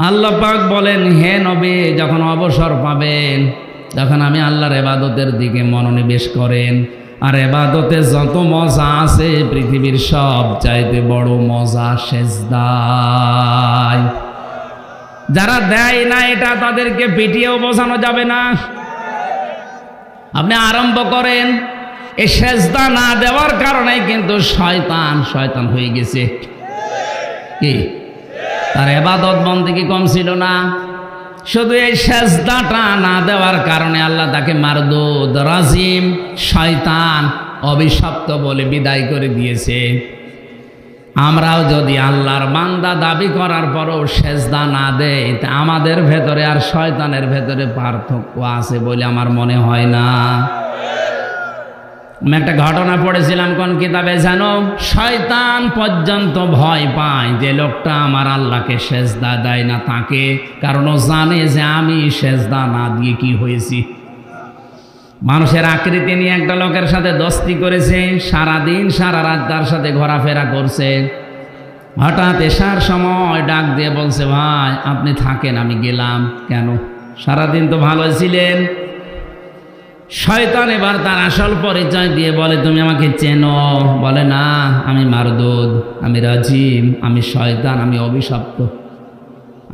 আল্লাহ পাক বলেন, হে নবী, যখন অবসর পাবেন তখন আমি আল্লাহর ইবাদতের দিকে মনোনিবেশ করেন। আর ইবাদতে যত মজা আছে পৃথিবীর সব চাইতে বড় মজা সেজদায়। যারা দেয় না এটা তাদেরকে পিটিয়েও বোঝানো যাবে না। আপনি আরম্ভ করেন, এই সেজদা না দেওয়ার কারণে কিন্তু শয়তান হয়ে গেছে। কি তার ইবাদত বন্দেগী কম ছিল না, শুধু এই সেজদাটা না দেওয়ার কারণে আল্লাহ তাকে মারদুদ, রাজিম, শয়তান, অভিশপ্ত বলে বিদায় করে দিয়েছে। আমরাও যদি আল্লাহর বান্দা দাবি করার পরও সেজদা না দেই, তা আমাদের ভেতরে আর শয়তানের ভেতরে পার্থক্য আছে বলে আমার মনে হয় না। আমি একটা ঘটনা পড়েছিলাম কোন কিতাবে জানো, শয়তান পর্যন্ত ভয় পায় যে লোকটা আমার আল্লাহকে সেজদা দেয় না তাকে, কারণ ও জানে যে আমি সেজদা না দিয়ে কি হয়েছি। মানুষের আকৃতি নিয়ে একটা লোকের সাথে দোস্তি করেছে, সারাদিন সারা রাত তার সাথে ঘোরাফেরা করছে। হঠাৎ এসার সময় ডাক দিয়ে বলছে, ভাই আপনি থাকেন, আমি গেলাম। কেন? সারাদিন তো ভালো ছিলেন। শয়তান এবার তার আসল পরিচয় দিয়ে বলে, তুমি আমাকে চেনো? বলে, না, আমি মারদুদ, আমি রাজিম, আমি শয়তান, আমি অভিশপ্ত।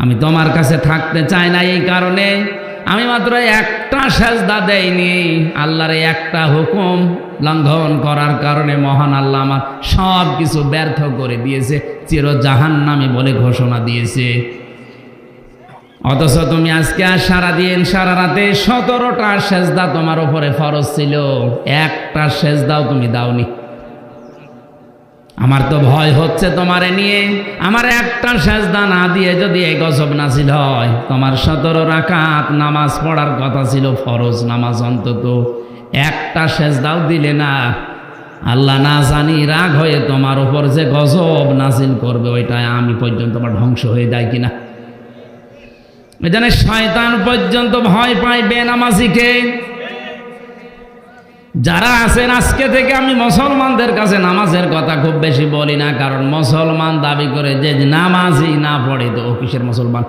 আমি তোমার কাছে থাকতে চাই না, এই কারণে আমি মাত্র একটা সেজদা দেইনি। আল্লাহর একটা হুকুম লঙ্ঘন করার কারণে মহান আল্লাহ আমার সব কিছু ব্যর্থ করে দিয়েছে, চির জাহান্নামী বলে ঘোষণা দিয়েছে। অথচ তুমি আজকে আর সারাদিন সারা রাতে 17টা সেজদা তোমার উপরে ফরজ ছিল, একটা সেজদাও তুমি দাওনি। আমার তো ভয় হচ্ছে তোমারে নিয়ে, আমার একটা সেজদা না দিয়ে যদি এই গজব নাজিল হয়, তোমার 17 রাকাত নামাজ পড়ার কথা ছিল, ফরজ নামাজ, অন্তত একটা সেজদাও দিলে না। আল্লাহ না জানি রাগ হয়ে তোমার উপর যে গজব নাজিল করবে, ওইটাই আমি পর্যন্ত আমার ধ্বংস হয়ে যায় কিনা। এজন্য শয়তান পর্যন্ত ভয় পায় বেনামাজিকে। যারা আছেন, আজকে থেকে আমি মুসলমানদের কাছে নামাজের কথা খুব বেশি বলি না, কারণ মুসলমান দাবি করে যে নামাজই না পড়ে তো ও কিসের মুসলমান?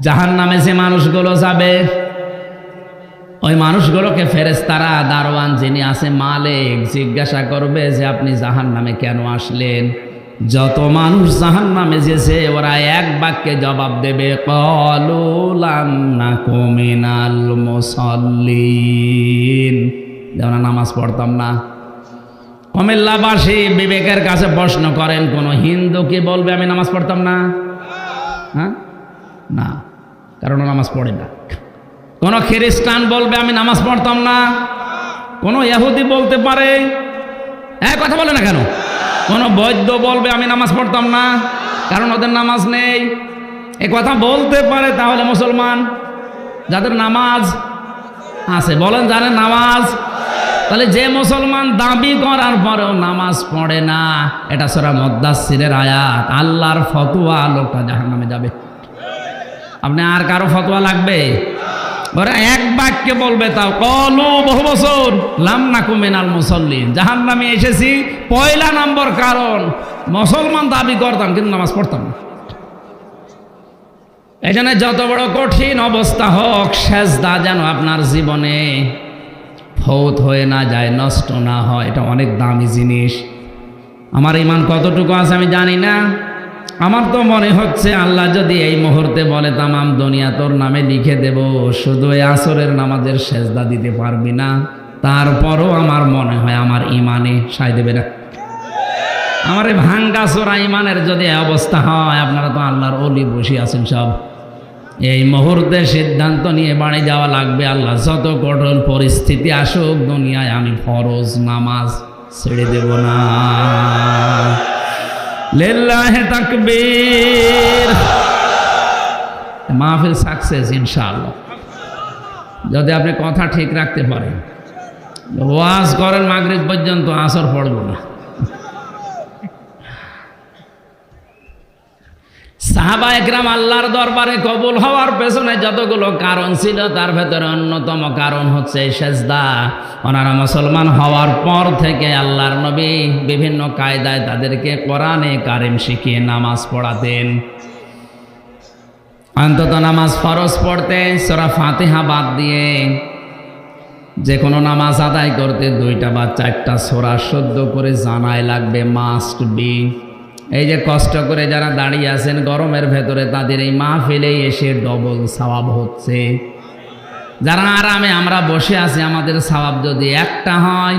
জাহান্নামে যে মানুষগুলো যাবে, ওই মানুষগুলোকে ফেরেশতারা, দারওয়ান যিনি আছে মালিক, জিজ্ঞাসা করবে যে আপনি জাহান্নামে কেন আসলেন? যত মানুষ জাহান্নামে যেছে ওরা এক বাক্যে জবাব দেবে, ক্বালু লাম নাকু মিনাল মুসাল্লিন, যেমন নামাজ পড়তাম না। কুমিল্লাবাসী বিবেকের কাছে প্রশ্ন করেন, কোন হিন্দু কি বলবে আমি নামাজ পড়তাম না? হ্যাঁ, না, কারণ নামাজ পড়ে না। কোন খ্রিস্টান বলবে আমি নামাজ পড়তাম না? কোন ইহুদি বলতে পারে? কথা বলে না কেন? কোন বৈদ্য বলবে আমি নামাজ পড়তাম না, কারণ ওদের নামাজ নেই? এ কথা বলতে পারে তাহলে মুসলমান? যাদের নামাজ আছে বলেন, জানেন নামাজ? তাহলে যে মুসলমান দাবি করার পরেও নামাজ পড়ে না, এটা সূরা মুদ্দাসসিরের আয়াত, আল্লাহর ফতোয়া, লোকটা জাহান্নামে যাবে। আপনি আর কারো ফতোয়া লাগবে? ওরা এক বাক্যে বলবে, তাও কলু বহু বছর লাম নাকু মিনাল মুসাল্লিন, জাহান্নামে এসেছি পয়লা নম্বর কারণ মুসলমান দাবি করতাম কিন্তু নামাজ পড়তাম না। এই জন্য যত বড় কঠিন অবস্থা হোক, সেজদা যেন আপনার জীবনে ফৌত হয়ে না যায়, নষ্ট না হয়, এটা অনেক দামি জিনিস। আমার ঈমান কতটুকু আছে আমি জানি না, আমার তো মনে হচ্ছে আল্লাহ যদি এই মুহূর্তে বলে তামাম দুনিয়া তোর নামে লিখে দেব, শুধু এই আসরের নামাজের সেজদা দিতে পারবি না, তারপরও আমার মনে হয় আমার ঈমানে সায় দেবে না। আমার এই ভাঙ্গা চোরা ঈমানের যদি অবস্থা হয়, আপনারা তো আল্লাহর ওলি বসে আছেন সব, এই মুহূর্তে সিদ্ধান্ত নিয়ে বাড়ি যাওয়া লাগবে। আল্লাহ যত কঠোর পরিস্থিতি আসুক দুনিয়ায়, আমি ফরজ নামাজ ছেড়ে দেব না। লিল্লাহি তাকবীর। মাহফিল সাকসেস ইনশাআল্লাহ, যদি আপনি কথা ঠিক রাখতে পারেন। ওয়াজ করেন মাগরিব পর্যন্ত, আসর পড়ব না। সাহাবা একরাম আল্লাহর দরবারে কবুল হওয়ার পেছনে যতগুলো কারণ ছিল তার ভেতরে অন্যতম কারণ হচ্ছে সেজদা। ওনারা মুসলমান হওয়ার পর থেকে আল্লাহর নবী বিভিন্ন কায়দায় তাদেরকে কোরআনে কারিম শিখিয়ে নামাজ পড়াতেন। অন্তত নামাজ ফরজ পড়তে সূরা ফাতিহা বাদ দিয়ে যে কোনো নামাজ আদায় করতে 2টা বা 4টা সূরা শুদ্ধ করে জানাই লাগবে, মাস্ট বি। এই যে কষ্ট করে যারা দাঁড়িয়ে আছেন গরমের ভেতরে, তাদের এই মাহফিলেই এসে ডবল সওয়াব হচ্ছে। যারা আরামে আমরা বসে আছি, আমাদের সওয়াব যদি একটা হয়,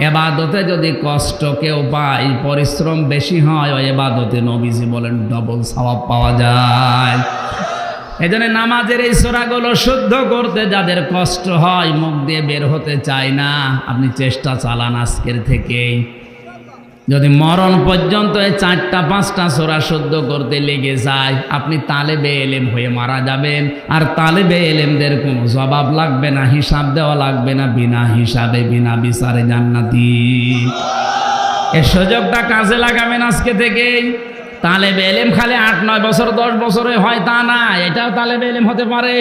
ইবাদতে যদি কষ্ট কেউ পায়, পরিশ্রম বেশি হয়, ওই ইবাদতে নবীজি বলেন ডবল সওয়াব পাওয়া যায়। এই জন্য নামাজের এই সূরাগুলো শুদ্ধ করতে যাদের কষ্ট হয়, মুখ দিয়ে বের হতে চায় না, আপনি চেষ্টা চালান আজকের থেকেই। যদি মরণ পর্যন্ত এই 4টা 5টা সূরা শুদ্ধ করতে লেগে যায়, আপনি তালেবে এলেম হয়ে মারা যাবেন। আর তালেবে এলেমদের কোনো জবাব লাগবে না, হিসাব দেওয়া লাগবে না, বিনা হিসাবে বিনা বিচারে জান্নাতি। এই সুযোগটা কাজে লাগাবেন আজকে থেকেই। তালেবে এলেম খালি 8-9 বছর 10 বছরে হয় তা না, এটাও তালেবে এলেম হতে পারে,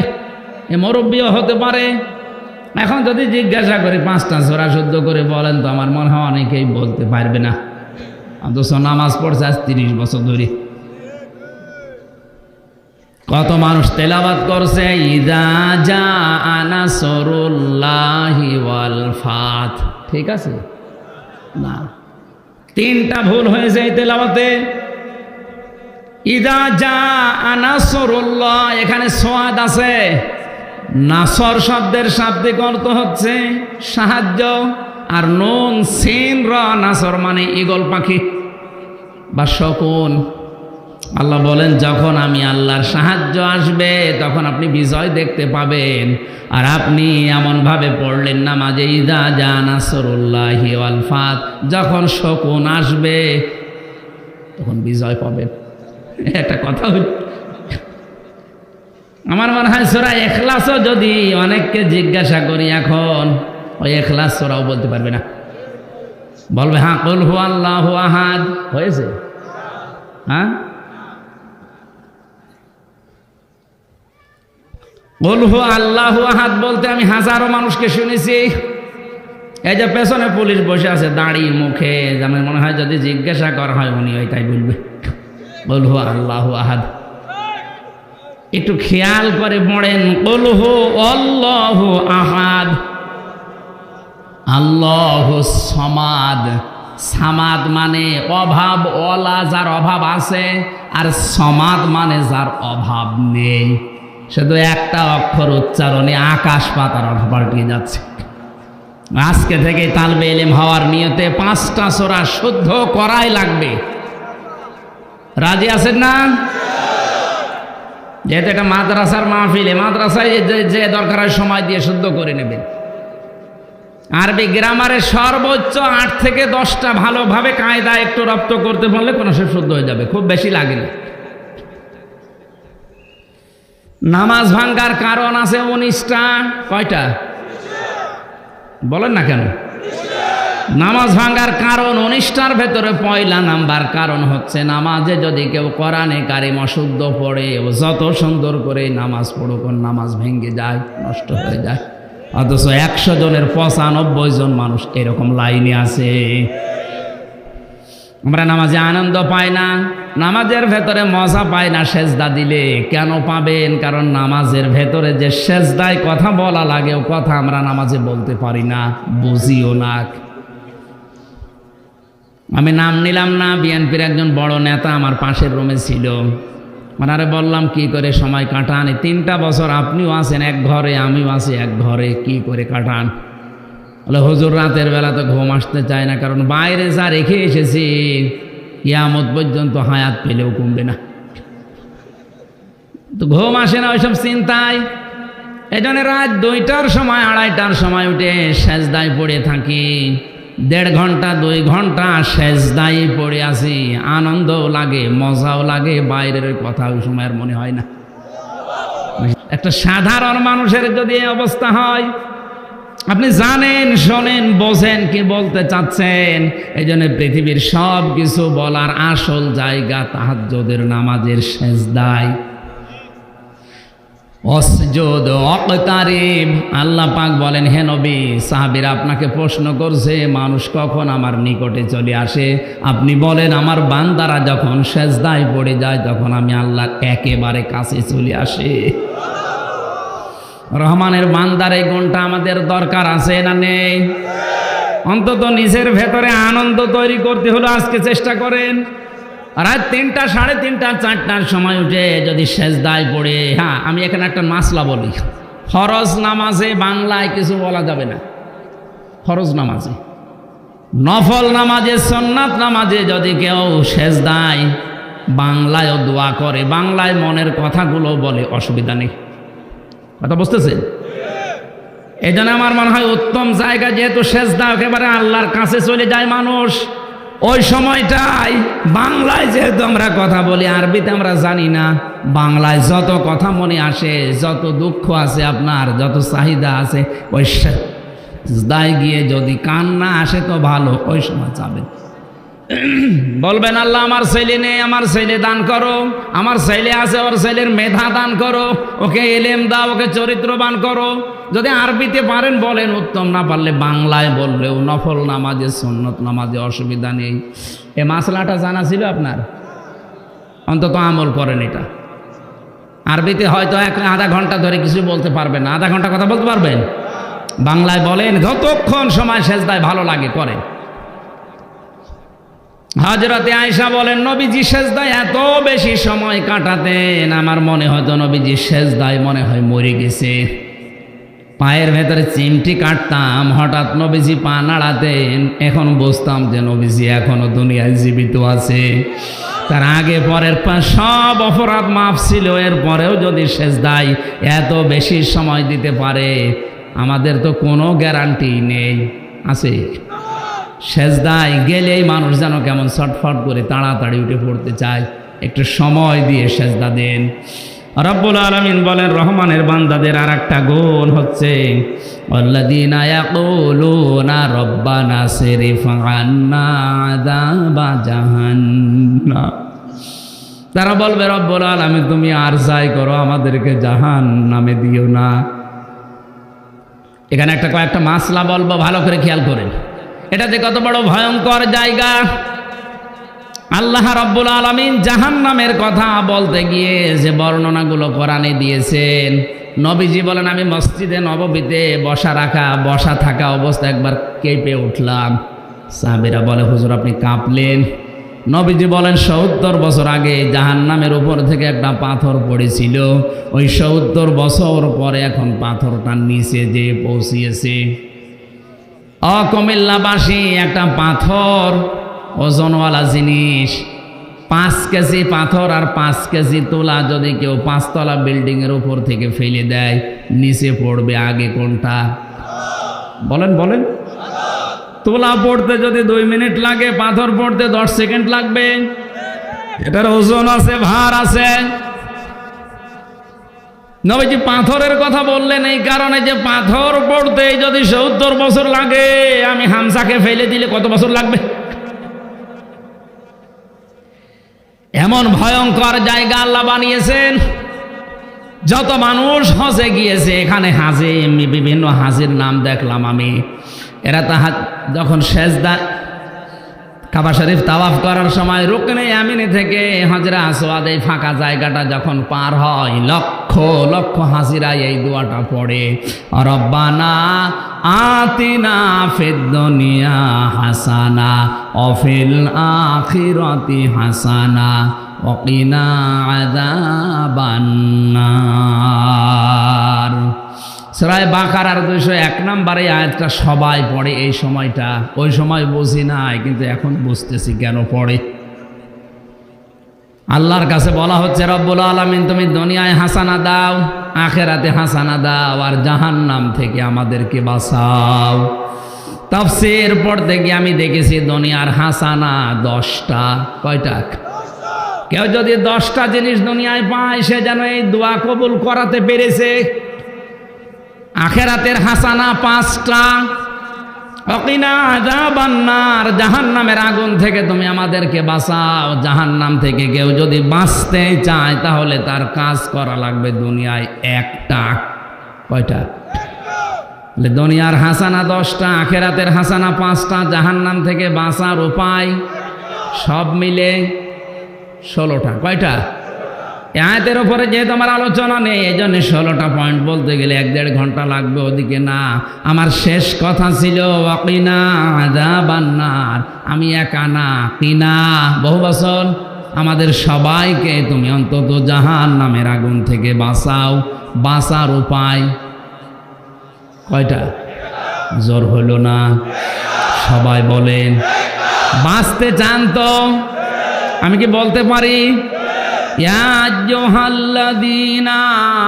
এ মুরব্বিও হতে পারে। এখন যদি জিজ্ঞাসা করি 5টা সূরা শুদ্ধ করে বলেন, তো আমার মনে হয় অনেকেই বলতে পারবে না। অথচ নামাজ পড়ছে আজ 30 বছর ধরে। কত মানুষ তেলাওয়াত করছে ইযা জাআ নাসরুল্লাহি ওয়াল ফাত, ঠিক আছে না? 3টা ভুল হয়েছে এই তেলাওয়াতে। ইযা জাআ নাসরুল্লাহ, এখানে সোয়াদ আছে। নাসর শব্দের শাব্দিক অর্থ হচ্ছে সাহায্য, আর নুন সিন র নাসর মানে ঈগল পাখি বা শকুন। আল্লাহ বলেন যখন আমি আল্লাহর সাহায্য আসবে তখন আপনি বিজয় দেখতে পাবেন। আর আপনি এমনভাবে পড়লেন নামাজে ইযা জা নাসরুল্লাহি ওয়াল ফাত, যখন শকুন আসবে তখন বিজয় পাবেন। একটা কথা হইল। আমার মনে হয় সূরা ইখলাসও যদি অনেককে জিজ্ঞাসা করি এখন, ওই ইখলাস সূরাও বলতে পারবে না। বলবে হ্যাঁ কুল হুয়াল্লাহু আহাদ হয়েছে। হ্যাঁ কুল হুয়াল্লাহু আহাদ বলতে আমি হাজারো মানুষকে শুনেছি। এই যে পেছনে পুলিশ বসে আছে দাড়ি মুখে, যেমন মনে হয় যদি জিজ্ঞাসা করা হয় উনি ওইটাই বলবে কুল হুয়াল্লাহু আহাদ। একটু খেয়াল করে পড়েন কুল হুয়াল্লাহু আহাদ, আল্লাহু সামাদ। সামাদ মানে অভাব ওয়ালা, যার অভাব আছে, আর সমাদ মানে যার অভাব নেই। শুধু একটা অক্ষর উচ্চারণে আকাশ পাতার অর্থ পাল্টে যাচ্ছে। আজকে থেকে তালবে ইলম হওয়ার নিয়তে 5টা সূরা শুদ্ধ করাই লাগবে। রাজি আছেন না? যেহেতু এটা মাদ্রাসার মাহফিলে, মাদ্রাসায় যে দরকার হয় সময় দিয়ে শুদ্ধ করে নেবেন। আরবি গ্রামারে সর্বোচ্চ 8 থেকে 10টা ভালোভাবে কায়দা একটু রপ্ত করতে পারলে কোনো সে শুদ্ধ হয়ে যাবে, খুব বেশি লাগে না। নামাজ ভাঙ্গার কারণ আছে 19টা। কয়টা বলেন না কেন? নামাজ ভাঙ্গার কারণ 19টার ভেতরে পয়লা নাম্বার কারণ হচ্ছে নামাজে যদি কেউ কোরআনে কারিম অশুদ্ধ পড়ে, যত সুন্দর করে নামাজ পড়ুক, নামাজ ভেঙে যায়, নষ্ট হয়ে যায়। অথচ 100 জনের 95 জন মানুষ এরকম লাইনে আছে। আমরা নামাজে আনন্দ পাই না, নামাজের ভেতরে মজা পাই না সেজদা দিলে। কেন পাবেন? কারণ নামাজের ভেতরে যে সেজদায় কথা বলা লাগে, ও কথা আমরা নামাজে বলতে পারি না, বুঝিও না। আমি নাম নিলাম না, বিএনপির একজন বড় নেতা আমার পাশের রুমে ছিল। ওনারে বললাম কি করে সময় কাটান? 3টা বছর আপনিও আছেন এক ঘরে, আমিও আছি এক ঘরে, কি করে কাটান? বলে হুজুর রাতের বেলা তো ঘুম আসতে চায় না, কারণ বাইরে যা রেখে এসেছি কিয়ামত পর্যন্ত হায়াত পেলেও কমবে না। তো ঘুম আসে না ওইসব চিন্তায়। এই জন্য রাত 2টার সময় 2:30টার সময় উঠে সেজদায় পড়ে থাকি। 1.5 ঘন্টা 2 ঘন্টা সেজদায় পড়ে আসি। আনন্দও লাগে, মজাও লাগে, বাইরের কথা ওই সময় আর মনে হয় না। একটা সাধারণ মানুষের যদি এই অবস্থা হয়, আপনি জানেন, শোনেন, বোঝেন কি বলতে চাচ্ছেন। এই জন্য পৃথিবীর সব কিছু বলার আসল জায়গা তাহাজ্জুদের নামাজের সেজদায়। অসজুদ ওয়াকতারিব, আল্লাহ পাক বলেন, হে নবী, সাহাবীরা আপনাকে প্রশ্ন করছে মানুষ কখন আমার নিকটে চলে আসে। আপনি বলেন আমার বান্দারা যখন সেজদায় পড়ে যায় তখন আমি আল্লাহর একেবারে কাছে চলে আসি। রহমানের বান্দার এই গুণটা আমাদের দরকার আছে না নেই? অন্তত নিজের ভেতরে আনন্দ তৈরি করতে হলো আজকে চেষ্টা করেন। রাত 3টা, 3:30, 4টার সময় উঠে যদি সেজদায় পড়ে, হ্যাঁ আমি এখানে একটা মাসলা বলি, ফরজ নামাজে বাংলায় কিছু বলা যাবে না। ফরজ নামাজে, নফল নামাজে, সুন্নাত নামাজে যদি কেউ সেজদায় বাংলায়ও দোয়া করে, বাংলায় মনের কথাগুলো বলে, অসুবিধা নেই। কথা বুঝতেছেন? এই জন্য আমার মনে হয় উত্তম জায়গা, যেহেতু সেজদা একেবারে আল্লাহর কাছে চলে যায় মানুষ, ওই সময়টাই বাংলায় যেহেতু আমরা কথা বলি, আরবিতে আমরা জানি না, বাংলায় যত কথা মনে আসে, যত দুঃখ আছে আপনার, যত চাহিদা আছে, ওই সেজদায় গিয়ে যদি কান্না আসে তো ভালো, ওই সময় যাবেন, বলবেন আল্লাহ আমার ছেলে নেই, আমার ছেলে দান করো, আমার ছেলে আছে, ওর ছেলের মেধা দান করো, ওকে এলেম দাও, ওকে চরিত্রবান করো। যদি আরবিতে পারেন বলেন, উত্তম না পারলে বাংলায় বললেও নফল নামাজে, সুন্নত নামাজে অসুবিধা নেই। এ মাসলাটা জানা ছিল আপনার? অন্তত আমল করেন এটা। আরবিতে হয়তো আধা ঘন্টা ধরে কিছু বলতে পারবেন না, আধা ঘন্টা কথা বলতে পারবেন, বাংলায় বলেন, যতক্ষণ সময় সেজদায় ভালো লাগে করেন। হযরতে আয়েশা বলেন, নবীজি সেজদায় এত বেশি সময় কাটাতেন, আমার মনে হয়তো নবীজি সেজদায় মনে হয় মরে গেছে। পায়ের ভেতরে চিমটি কাটতাম, হঠাৎ নবীজি পা নাড়াতেন, এখন বুঝতাম যে নবীজি এখনো দুনিয়ায় জীবিত আছে। তার আগে পরের সব অপরাধ মাফ ছিল, এরপরেও যদি সেজদায় এত বেশি সময় দিতে পারে, আমাদের তো কোনো গ্যারান্টি নেই, আছে? সেজদায় গেলেই মানুষ যেন কেমন ছটফট করে তাড়াতাড়ি উঠে পড়তে চায়। একটু সময় দিয়ে সেজদা দেন। রব্বুল আলামিন বলেন, রহমানের বান্দাদের আর একটা গুণ হচ্ছে, আল্লাযীনা ইয়াকুলুনা রব্বানা সিরিফ আন্না আযাবা জাহান্নাম। তারা বলবে, রব্বুল আলামিন তুমি আর যাই করো, আমাদেরকে জাহান্নামে দিও না। এখানে কয়েকটা মাসলা বলবো, ভালো করে খেয়াল করেন। এটা যে কত বড় ভয়ঙ্কর জায়গা। আল্লাহ রাব্বুল আলামিন জাহান্নামের কথা বলতে গিয়ে যে বর্ণনাগুলো কোরআনে দিয়েছেন, নবীজি বলেন, আমি মসজিদে নববীতে বসা থাকা অবস্থা একবার কেঁপে উঠলাম। সাহাবীরা বলে, হুজুর আপনি কাঁপলেন? নবীজি বলেন, ৭০ বছর আগে জাহান্নামের উপর থেকে একটা পাথর পড়েছিল, ওই ৭০ বছর পরে এখন পাথরটা নিচে যে পৌঁছিয়েছে। কুমিল্লাবাসী, একটা পাথর ওজনওয়ালা জিনিস, 5 কেজি পাথর আর 5 কেজি তোলা যদি কেউ 5 তলা বিল্ডিংয়ের উপর থেকে ফেলে দেয়, নিচে পড়বে আগে কোনটা? বলেন বলেন। তোলা পড়তে যদি 2 মিনিট লাগে, পাথর পড়তে 10 সেকেন্ড লাগবে। এটার ওজন আছে, ভার আছে। নবীজি পাথরের কথা বললেন এই কারণে যে পাথর পড়তে যদি ৭০ বছর লাগে, আমি হামসাকে ফেলে দিলে কত বছর লাগবে? এমন ভয়ঙ্কর জায়গা আল্লাহ বানিয়েছেন। যত মানুষ হজে গিয়েছে, এখানে হাজে বিভিন্ন হাজির নাম দেখলাম আমি, এরা যখন সেজদা কাবা শরীফ তাওয়াফ করার সময় রুকনে ইয়ামিনে থেকে হজরে আসওয়াদ, এই ফাঁকা জায়গাটা যখন পার হয়, লক্ষ লক্ষ হাজিরা এই দোয়াটা পড়ে, রব্বানা আতিনা ফিদ দুনিয়া হাসানা ওয়া ফিল আখিরাতি হাসানা ওয়া কিনা আযাবান নার। সূরা বাকারার 201 নম্বরে আয়াতটা সবাই পড়ে এই সময়টা। ওই সময় বুঝি নাই, কিন্তু এখন বুঝতেছি কেন পড়ে। আল্লাহর কাছে বলা হচ্ছে, রব্বুল আলামিন তুমি দুনিয়ায় হাসানা দাও, আখিরাতে হাসানা দাও, আর জাহান্নাম থেকে আমাদেরকে বাঁচাও। তাফসীর পড়তে গিয়ে আমি দেখেছি দুনিয়ার হাসানা 10টা। কয়টা? কেউ যদি 10টা জিনিস দুনিয়ায় পায়, সে যেন এই দোয়া কবুল করাতে পেরেছে। আখেরাতের হাসানা 5টা। ওয়াকিনা আযাবান্নার, জাহান্নামের আগুন থেকে তুমি আমাদেরকে বাঁচাও। জাহান্নাম থেকে কেউ যদি বাঁচতে চায় তাহলে তার কাজ করা লাগবে দুনিয়ায় একটা। কয়টা? দুনিয়ার হাসানা 10টা, আখেরাতের হাসানা 5টা, জাহান্নাম থেকে বাঁচার উপায় সব মিলে 16টা। কয়টা? আয়াতের উপরে যেহেতু আমার আলোচনা নেই, এই জন্য 16টা পয়েন্ট বলতে গেলে 1-1.5 ঘন্টা লাগবে। ওদিকে না, আমার শেষ কথা ছিল ওয়াকিনা আযাবান্নার। আমি একা না, কিনা বহু বছর। আমাদের সবাইকে তুমি অন্তত জাহান্নামের আগুন থেকে বাঁচাও। বাঁচার উপায় কয়টা? জোর হলো না, সবাই বলেন। বাঁচতে চান তো? আমি কি বলতে পারি? ইয়া আইয়ুহাল্লাযীনা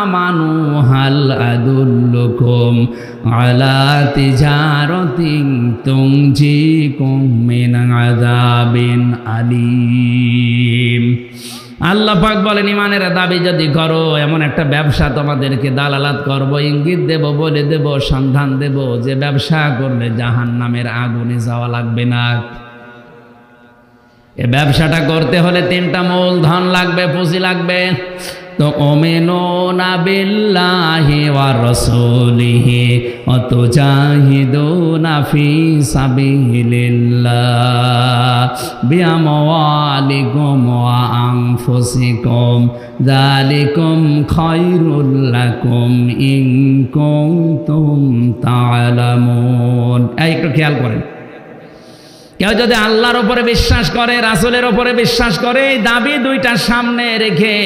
আমানু হাল আদুল্লুকুম আলা তিজারাতিন তুনজিকুম মিন আযাবিন আলীম। আল্লাহ পাক বলেন, ইমানের দাবি যদি করো, এমন একটা ব্যবসা তোমাদেরকে দালালাত করব, ইঙ্গিত দেব, বলে দেব, সন্ধান দেব, যে ব্যবসা করলে জাহান্নামের আগুনে যাওয়া লাগবে না। এ ব্যবসাটা করতে হলে 3টা মূলধন লাগবে, পুঁজি লাগবে। তো ওমিনুনা বিল্লাহি ওয়া রাসূলিহি ওয়া তুজাহিদুনা ফি সাবিলিল্লাহ বিআমওয়ালিকুম ওয়া আনফুসিকুম যালিকুম খায়রুল লাকুম ইন কুনতুম তা'লামুন। একটু খেয়াল করেন, কেউ যদি আল্লাহর উপরে বিশ্বাস করে, রাসূলের উপরে বিশ্বাস করে, এই দাবি 2টা সামনে রেখে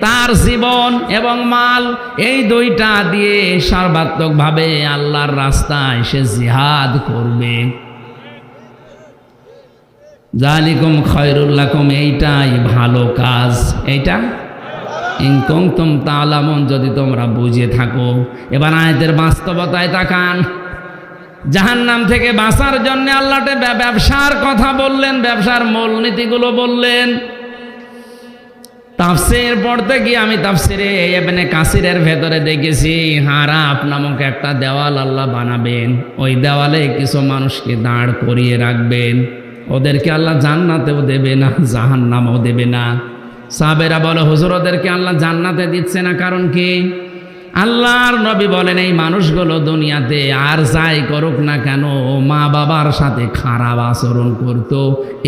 তার জীবন এবং মাল এই 2টা দিয়ে সর্বাত্মকভাবে আল্লাহর রাস্তায় সে জিহাদ করবে, যালিকুম খায়রুল লাকুম, এইটাই ভালো কাজ। এইটা ইন কুনতুম তা'লামুন, যদি তোমরা বুঝে থাকো। এবার আয়াতের বাস্তবতায় তাকান। জাহান্নাম থেকে বাঁচার জন্য আল্লাহ ব্যবসার কথা বললেন, ব্যবসার মূলনীতিগুলো বললেন। তাফসীর পড়তে গিয়ে আমি তাফসীরে ইবনে কাসিরের ভেতরে দেখেছি, হারাপ নামক একটা দেওয়াল আল্লাহ বানাবেন। ওই দেওয়ালে কিছু মানুষকে দাঁড় করিয়ে রাখবেন। ওদেরকে আল্লাহ জান্নাতেও দেবে না, জাহান্নামও দেবে না। সাহাবেরা বলে, হুজুর ওদেরকে আল্লাহ জান্নাতে দিচ্ছে না, কারণ কি? আল্লাহর নবী বলেন, এই মানুষগুলো দুনিয়াতে আর যাই করুক না কেন, মা বাবার সাথে খারাপ আচরণ করত,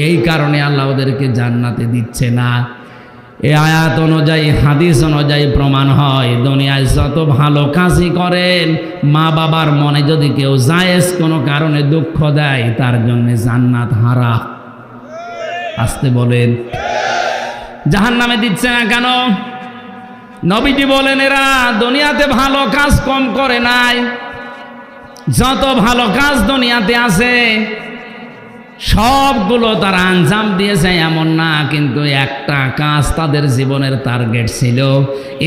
এই কারণে আল্লাহ ওদেরকে জান্নাতে দিচ্ছে না। এই আয়াত অনুযায়ী, হাদিস অনুযায়ী প্রমাণ হয়, দুনিয়ায় যত ভালো কাজই করেন, মা বাবার মনে যদি কেউ জায়েজ কোনো কারণে দুঃখ দেয়, তার জন্য জান্নাত হারা। আসতে বলেন, জাহান্নামে দিচ্ছে না কেন? নবীজি বলেন, এরা দুনিয়াতে ভালো কাজ কম করে নাই। যত ভালো কাজ দুনিয়াতে আছে সবগুলো তারা আঞ্জাম দিয়েছে এমন না, কিন্তু একটা কাজ তাদের জীবনের টার্গেট ছিল,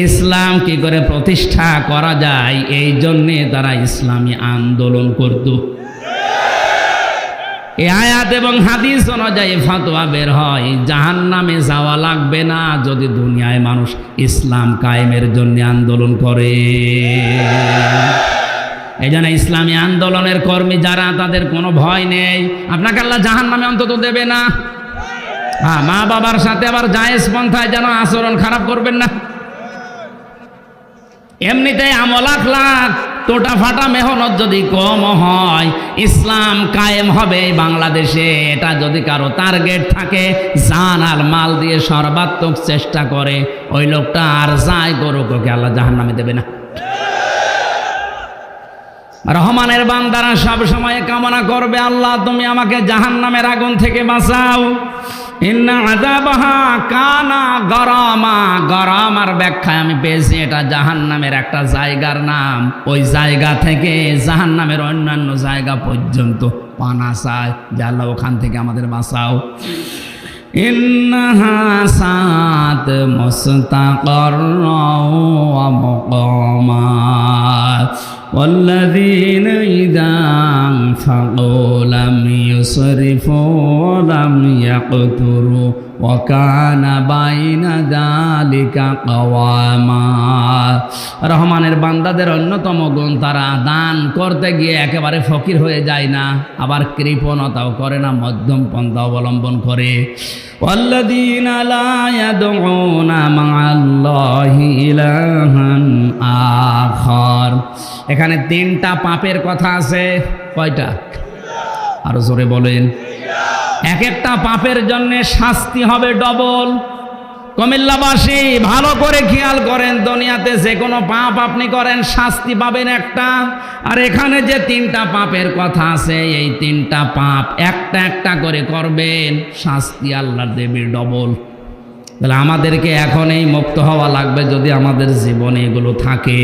ইসলাম কি করে প্রতিষ্ঠা করা যায়। এই জন্যে তারা ইসলামী আন্দোলন করত। এই আয়াত এবং হাদিস অনুযায়ী ফতোয়া বের হয়, জাহান্নামে যাওয়া লাগবে না যদি দুনিয়ায় মানুষ ইসলাম কায়েমের জন্য আন্দোলন করে। এই জন্য ইসলামী আন্দোলনের কর্মী যারা, তাদের কোনো ভয় নেই। আপনাকে আল্লাহ জাহান্নামে অন্তত দেবে না। হ্যাঁ, মা বাবার সাথে আবার জায়েজ পন্থায় যেন আচরণ খারাপ করবেন না। এমনিতেই আমল আখলাক টোটা ফাটা মেহনত যদি কম হয়, ইসলাম কায়েম হবে বাংলাদেশে, এটা যদি কারো টার্গেট থাকে, জান আর মাল দিয়ে সর্বাত্মক চেষ্টা করে, ওই লোকটা আর যাই করুক, ওকে আল্লাহ জাহান্নামে দেবে না। রহমানের বান্দারা সব সময় কামনা করবে, আল্লাহ তুমি আমাকে জাহান্নামের আগুন থেকে বাঁচাও। ইন্না আযাবাহা কানা গরামা। গরামার ব্যাখ্যায় আমি পেয়েছি, এটা জাহান্নামের একটা জায়গার নাম। ওই জায়গা থেকে জাহান্নামের অন্যান্য জায়গা পর্যন্ত পানা চায়, যে আল্লাহ ওখান থেকে আমাদের বাঁচাও। ইন্নাহা সাত মুস্তাকাররাও ওয়া মুকামাত والذين إذا أنفقوا لم يسرفوا ولم يقتروا ওয়াকানা বাইনা যালিকা কাওয়ামা। রহমানের বান্দাদের অন্যতম গুণ, তারা দান করতে গিয়ে একেবারে ফকির হয়ে যায় না, আবার কৃপণতাও করে না, মধ্যম পন্থা অবলম্বন করে। ওয়াল্লাযীনা লা ইয়াদউনা মা'আল্লাহি ইলাহান আখার। এখানে 3টা পাপের কথা আছে। কয়টা? আরো জোরে বলেন। এক একটা পাপের জন্য শাস্তি হবে ডবল। কুমিল্লাবাসী ভালো করে খেয়াল করেন, দুনিয়াতে যে কোনো পাপ আপনি করেন শাস্তি পাবেন একটা, আর এখানে যে 3টা পাপের কথা আছে, এই 3টা পাপ একটা একটা করে করবেন, শাস্তি আল্লাহ দেবে ডবল। তাহলে আমাদেরকে এখনই মুক্ত হওয়া লাগবে যদি আমাদের জীবনে এগুলো থাকে।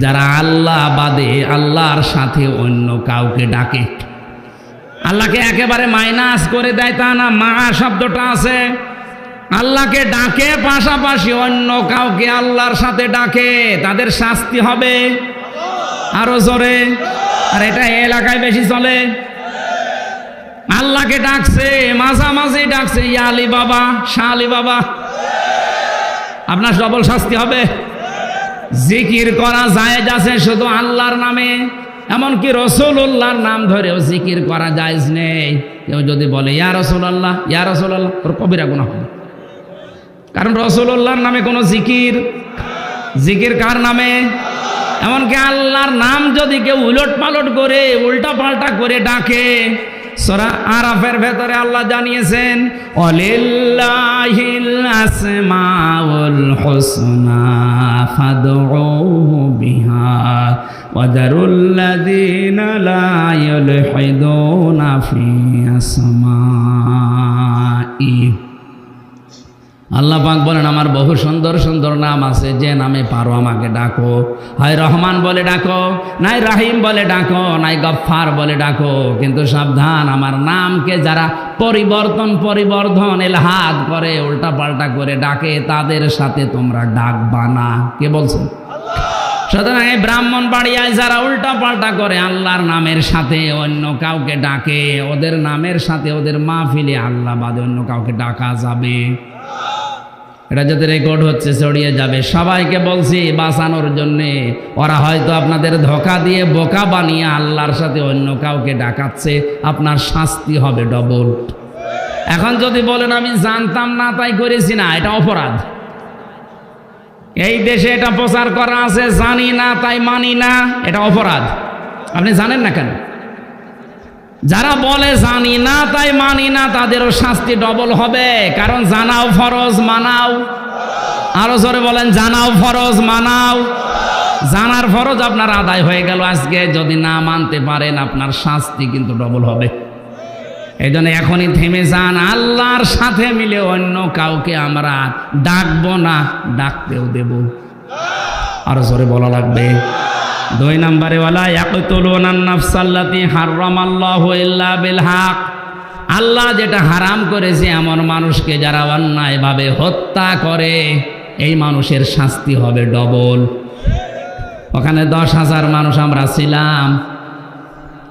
যারা আল্লাহ বাদে আল্লাহর সাথে অন্য কাউকে ডাকে, আল্লাহকে একেবারে মাইনাস করে দেয় তা না, মা শব্দটা আছে, আল্লাহকে ডাকে পাশাপাশি অন্য কাউকে আল্লাহর সাথে ডাকে, তাদের শাস্তি হবে আরো জোরে। আর এটা এলাকায় বেশি চলে। আল্লাহকে ডাকছে, মাঝামাঝি ডাকছে, ইয়া আলী বাবা, শাহ আলী বাবা, আপনার ডবল শাস্তি হবে। জিকির করা জায়েজ আছে শুধু আল্লাহর নামে, এমনকি রাসূলুল্লাহর নাম ধরেও জিকির করা জায়েজ নেই। কেউ যদি বলে ইয়া রাসূলুল্লাহ, ইয়া রাসূলুল্লাহ, ওর কবিরা গুনাহ হবে। কারণ রাসূলুল্লাহর নামে কোনো জিকির কার নামে? এমনকি আল্লাহর নাম যদি কেউ উলট পালট করে, উল্টা পাল্টা করে ডাকে, সূরা আরাফের ভেতরে আল্লাহ জানিয়েছেন, ওয়ালিল্লাহিল আসমাউল হুসনা ফাদউহু বিহা ওয়াদারুল্লাযীনা লা ইউলহিদুনা ফি আসমাই। আল্লাহ পাক বলেন, আমার বহু সুন্দর সুন্দর নাম আছে, যে নামে পারো আমাকে ডাকো। হয় রহমান বলে ডাকো, নাই রাহিম বলে ডাকো, নাই গফফার বলে ডাকো, কিন্তু সাবধান, আমার নামকে যারা পরিবর্ধন এলহাদ করে, উল্টা পাল্টা করে ডাকে, তাদের সাথে তোমরা ডাকবা না। কে বলছেন? সুতরাং এই ব্রাহ্মণবাড়িয়ায় যারা উল্টা পাল্টা করে আল্লাহর নামের সাথে অন্য কাউকে ডাকে, ওদের নামের সাথে ওদের মাহফিলে আল্লাহ বাদে অন্য কাউকে ডাকা যাবে? এটা যদি রেকর্ড হচ্ছে ছড়িয়ে যাবে। সবাইকে বলছি বাঁচানোর জন্যে, ওরা হয়তো আপনাদের ধোঁকা দিয়ে বোকা বানিয়ে আল্লাহর সাথে অন্য কাউকে ডাকাচ্ছে, আপনার শাস্তি হবে ডবল। এখন যদি বলেন আমি জানতাম না তাই করেছি না, এটা অপরাধ। এই দেশে এটা প্রচার করা আছে, জানি না তাই মানি না, এটা অপরাধ। আপনি জানেন না কেন? যারা বলে জানি না তাই মানি না, তাদেরও শাস্তি ডবল হবে। কারণ জানাও ফরজ, মানাও আরো জোরে বলেন, জানাও ফরজ, মানাও। জানার ফরজ আপনার আদায় হয়ে গেল আজকে, যদি না মানতে পারেন আপনার শাস্তি কিন্তু ডবল হবে। এই জন্য এখনই থেমে যান, আল্লাহর সাথে মিলে অন্য কাউকে আমরা ডাকবো না, ডাকতেও দেব। আরো জোরে বলা লাগবে। 2 নম্বরে, ওয়ালা ইয়াকতুলুনান নাফসাল্লাতী হারামাল্লাহু ইল্লা বিল হক। আল্লাহ যেটা হারাম করেছে এমন মানুষকে যারা অন্যায়ভাবে হত্যা করে, এই মানুষের শাস্তি হবে ডবল। ওখানে 10,000 মানুষ আমরা ছিলাম,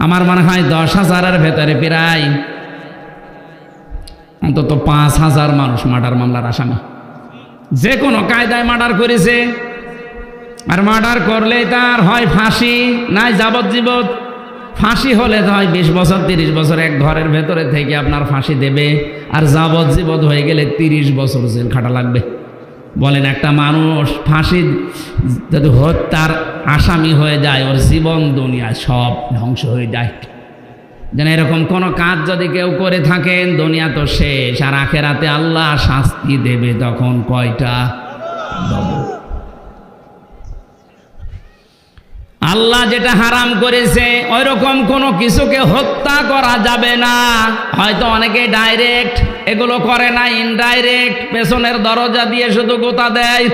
আমার মনে হয় 10,000-এর ভেতরে প্রায় অন্তত 5,000 মানুষ মার্ডার মামলার আসামি, যে কোনো কায়দায় মার্ডার করেছে। আর মার্ডার করলে তার হয় ফাঁসি, নাই যাবজ্জীবন। ফাঁসি হলে তো হয় 20 বছর 30 বছর এক ঘরের ভেতরে থেকে আপনার ফাঁসি দেবে, আর যাবজ্জীবন হয়ে গেলে 30 বছর জেল খাটা লাগবে। বলেন, একটা মানুষ ফাঁসি যদি হত্যার আসামি হয়ে যায়, ওর জীবন দুনিয়া সব ধ্বংস হয়ে যায়। যেন এরকম কোনো কাজ যদি কেউ করে থাকেন, দুনিয়া তো শেষ, আর আখেরাতে আল্লাহ শাস্তি দেবে তখন কয়টা? ডবল। আল্লাহ যেটা হারাম করেছে ওই রকম কোনো কিছুকে হত্যা করা যাবে না। হয়তো অনেকে ডাইরেক্ট এগুলো করে না, ইনডাইরেক্ট পেছনের দরজা দিয়ে শুধু গোতা দেয়,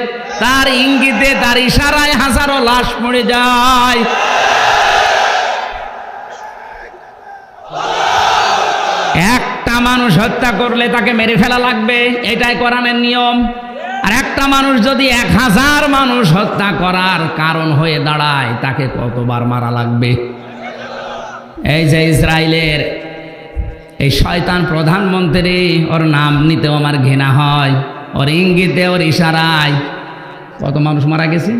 তার ইঙ্গিতে তার ইশারায় হাজারো লাশ পড়ে যায়। একটা মানুষ হত্যা করলে তাকে মেরে ফেলা লাগবে, এটাই কোরআনের নিয়ম। আর একটা মানুষ যদি 1000 মানুষ হত্যা করার কারণ হয়ে দাঁড়ায়, তাকে কতবার মারা লাগবে? এই যে ইসরায়েলের এই শয়তান প্রধানমন্ত্রী, ওর নাম নিতেও আমার ঘৃণা হয়, ওর ইঙ্গিতে ওর ইশারায় কত মানুষ মারা গেছে।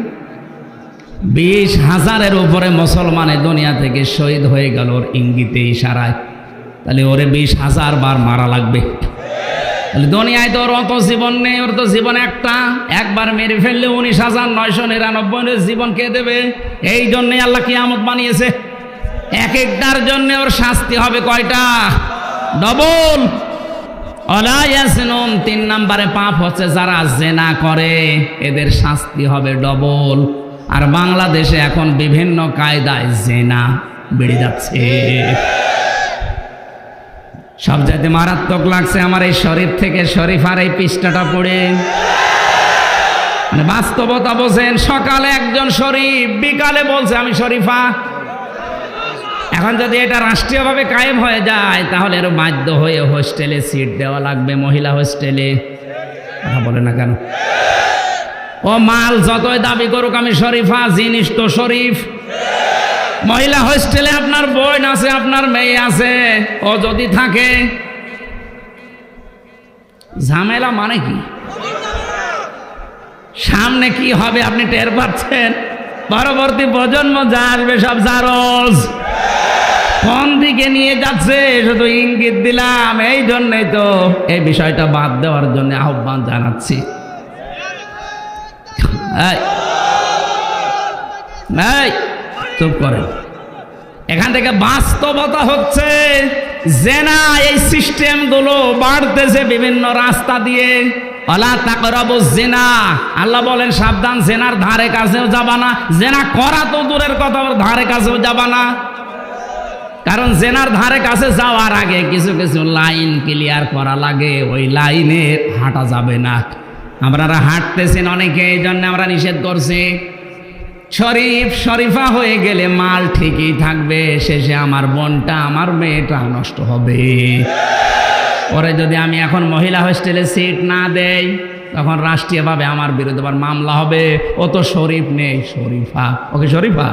20,000-এর উপরে মুসলমানের দুনিয়া থেকে শহীদ হয়ে গেল ওর ইঙ্গিতে ইশারায়। তাহলে ওরে 20,000 বার মারা লাগবে। তাহলে দুনিয়ায় তো ওর অত জীবন নেই, ওর তো জীবন একটা, একবার মেরে ফেললে 19,999 জীবন কে দেবে? এই জন্যই আল্লাহ কিয়ামত বানিয়েছে। এক একটার জন্য ওর শাস্তি হবে কয়টা? ডবল। ওয়ালা ইয়াসনুন, 3 নম্বরে পাপ হচ্ছে যারা জেনা করে, এদের শাস্তি হবে ডবল। আর বাংলাদেশে এখন বিভিন্ন কায়দায় জেনা বেড়ে যাচ্ছে। সবচাইতে মারাত্মক লাগছে আমার এই শরীফ থেকে শরীফার এই পৃষ্ঠাটা পড়ে। মানে বাস্তবতা বোঝেন, সকালে একজন শরীফ, বিকালে বলছে আমি শরীফা। এখন যদি এটা রাষ্ট্রীয়ভাবে কায়েম হয়ে যায় তাহলে এর বাধ্য হয়ে হোস্টেলে সিট দেওয়া লাগবে, মহিলা হোস্টেলে। কথা বলে না কেন? ও মাল যতই দাবি করুক আমি শরীফা, জিনিস তো শরীফ। মহিলা হোস্টেলে আপনার বোন আছে, আপনার মেয়ে আছে, ও যদি থাকে ঝামেলা মানে কি? সামনে কি হবে আপনি টের পাচ্ছেন? পরবর্তী প্রজন্ম যা আসবে সব জারজ। কোন দিকে নিয়ে যাচ্ছে শুধু ইঙ্গিত দিলাম। এই জন্যই তো এই বিষয়টা বাদ দেওয়ার জন্য আহ্বান জানাচ্ছি। চুপ করেন। এখান থেকে বাস্তবতা হচ্ছে জেনা, এই সিস্টেমগুলো বাড়তেছে বিভিন্ন রাস্তা দিয়ে। ওয়ালা তাকরাবুজ জিনা, আল্লাহ বলেন সাবধান, জেনার ধারে কাছেও যাবা না। জেনা করা তো দূরের কথা, ধারে কাছেও যাবা না। কারণ জেনার ধারে কাছে যাওয়ার আগে কিছু কিছু লাইন ক্লিয়ার করা লাগে, ওই লাইনে হাঁটা যাবে না। আপনারা হাঁটতেছেন অনেকে, এই জন্য আমরা নিষেধ করছি। শরীফ শরীফা হয়ে গেলে মাল ঠিকই থাকবে, শেষে আমার বোনটা আমার মেয়েটা নষ্ট হবে। পরে যদি আমি এখন মহিলা হোস্টেলে সিট না দেই তখন রাষ্ট্রীয়ভাবে আমার বিরুদ্ধে আবার মামলা হবে। ও তো শরীফ নেই, শরীফা। ওকে শরীফা?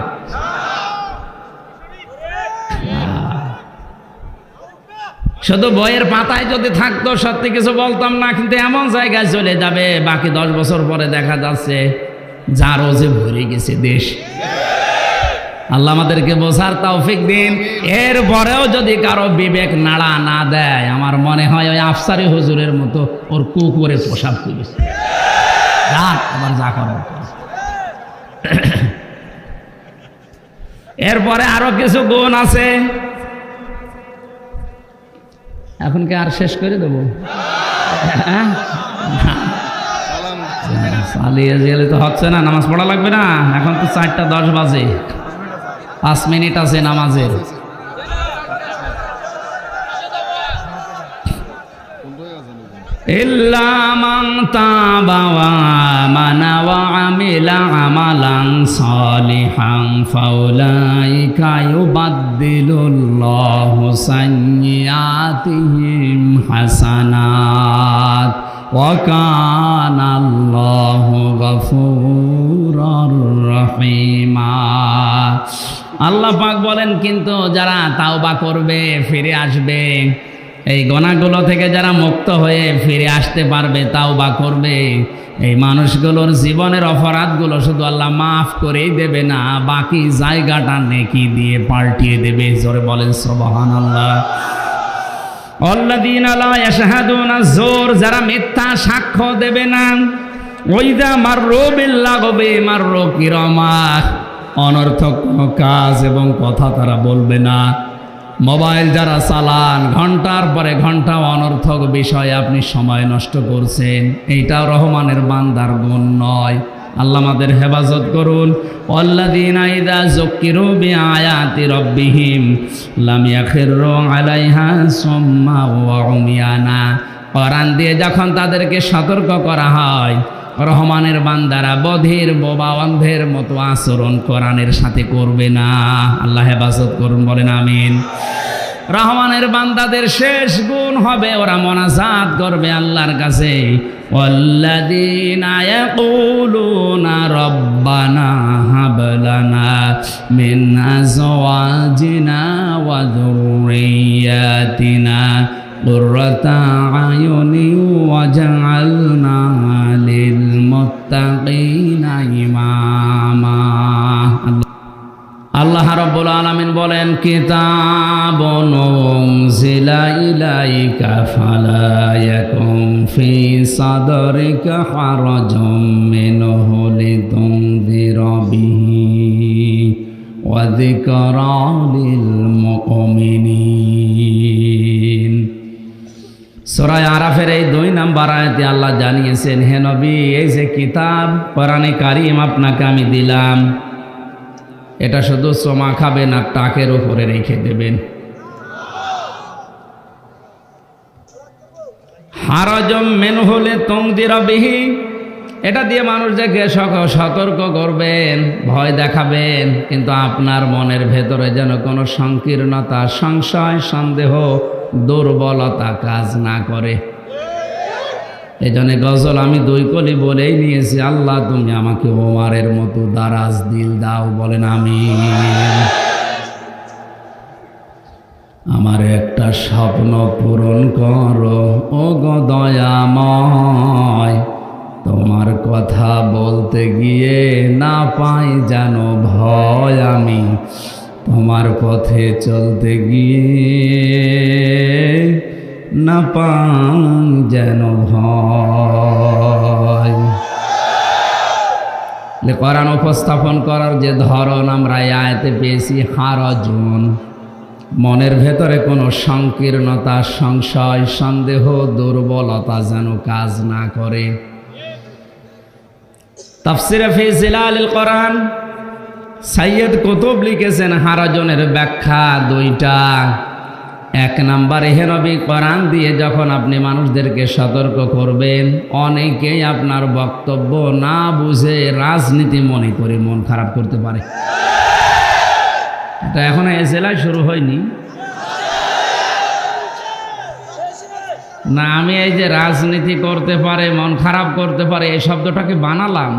শুধু বইয়ের পাতায় যদি থাকতো সত্যি কিছু বলতাম না, কিন্তু এমন জায়গায় চলে যাবে বাকি 10 বছর পরে দেখা যাচ্ছে যারও যে ভরে গেছে দেশ। আল্লাহ আমাদেরকে বোঝার তৌফিক দিন। এরপরেও যদি কারো বিবেক নাড়া না দেয়, আমার মনে হয় ওই আফসারি হুজুরের মতো ওর কুকুরে পোশাক করেছে। আবার যা করার। এরপরে আরো কিছু গুণ আছে। এখন কি আর শেষ করে দেবো? চালিয়ে গেলে তো হচ্ছে না, নামাজ পড়া লাগবে না। এখন তো 4:10 বাজে, 5 মিনিট আছে নামাজের। ইল্লা মান তাবা ওয়া আমানা ওয়া আমিলা আমালান সালিহান ফাউলাইকা ইউবাদদিলুল্লাহু সাইয়্যাতিহিম হাসানাত ওয়া কানাল্লাহু গফুরুর রহিমা। আল্লাহ পাক বলেন, কিন্তু যারা তাওবা করবে, ফিরে আসবে, এই গুনাহগুলো থেকে যারা মুক্ত হয়ে ফিরে আসতে পারবে, তাওবা করবে, এই মানুষগুলোর জীবনের অপরাধগুলো শুধু আল্লাহ মাফ করেই দেবে না, বাকি জায়গাটা নেকি দিয়ে পাল্টিয়ে দেবে। জোরে বলেন সুবহানাল্লাহ। আল্লাযীনা লা ইয়াশহাদুনা যুর, যারা মিথ্যা সাক্ষ্য দেবে না। ওয়াইদা মাররু বিল্লাগবি মাররু কিরামা, অনর্থক কোনো কাজ এবং কথা তারা বলবে না। মোবাইল যারা চালান, ঘন্টার পরে ঘন্টা অনর্থক বিষয়ে আপনি সময় নষ্ট করছেন, এইটাও রহমানের বান্দার গুণ নয়। আল্লাহ আমাদের হেফাজত করুন। আল্লাযীনা ইযা যুক্কিরু বিআয়াতি রাব্বিহিম লাম ইয়াখিরু আলাইহা সুম্মা ওয়া উমিয়ানা, কোরআন দিয়ে যখন তাদেরকে সতর্ক করা হয়, রহমানের বান্দারা বধির বোবা অন্ধের মতো আচরণ কোরআনের সাথে করবে না। আল্লাহ হেফাজত করুন, বলেন আমিন। রহমানের বান্দাদের শেষ গুণ হবে ওরা মোনাজাত করবে আল্লাহর কাছে। ওয়াল্লাযীনা ইয়াকুলুনা রাব্বানা হাব লানা মিন আজওয়াজিনা وذرياتنا قرة أعين واجعلنا للمتقين إماما আল্লাহ রাব্বুল আলামিন বলেন কিতাবুন উনজিলা ইলাইকা ফালা ইয়াকুম ফি সাদরিকা হারাজুম মিনহু লিতুনযিরা বিহি ওয়া যিকরা লিল মুমিনিন। সূরা আরাফের এই 2 নম্বর আয়াতে আল্লাহ জানিয়েছেন, হে নবী, এই যে কিতাব কোরআনে কারীম আপনাকে আমি দিলাম, এটা শুধু চমা খাবেন আর টাকের উপরে রেখে দেবেন। হারাজম মিনহু লিতুনযিরা বিহি, এটা দিয়ে মানুষদেরকে সতর্ক করবেন, ভয় দেখাবেন, কিন্তু আপনার মনের ভেতরে যেন কোনো সংকীর্ণতা, সংশয়, সন্দেহ, দুর্বলতা কাজ না করে। এই জন্য গজল আমি 2 কলি বলেই নিয়েছি, আল্লাহ তুমি আমাকে ওমরের মতো দারাজ দিল দাও, বলেন আমিন। আমার একটা স্বপ্ন পূরণ করো ও গো দয়াময়, তোমার কথা বলতে গিয়ে না পাই যেন ভয়, আমি তোমার পথে চলতে গিয়ে না পাই যেন ভয়। কোরআন উপস্থাপন করার যে ধরন আমরা এই আয়াতে পেয়েছি, হারাজুন, মনের ভেতরে কোনো সংকীর্ণতা, সংশয়, সন্দেহ, দুর্বলতা যেন কাজ না করে। তাফসিরে ফি জিলালিল কোরআন সাইয়্যিদ কুতুব লিখেছেন হারাজনের ব্যাখ্যা 2টা। 1 নম্বরে, হে নবী, কোরআন দিয়ে যখন আপনি মানুষদেরকে সতর্ক করবেন, অনেকেই আপনার বক্তব্য না বুঝে রাজনীতি মনে করে মন খারাপ করতে পারে। এটা এখনো এই জেলায় শুরু হয়নি না, আমি এই যে রাজনীতি করতে পারে, মন খারাপ করতে পারে, এই শব্দটাকে বানালাম।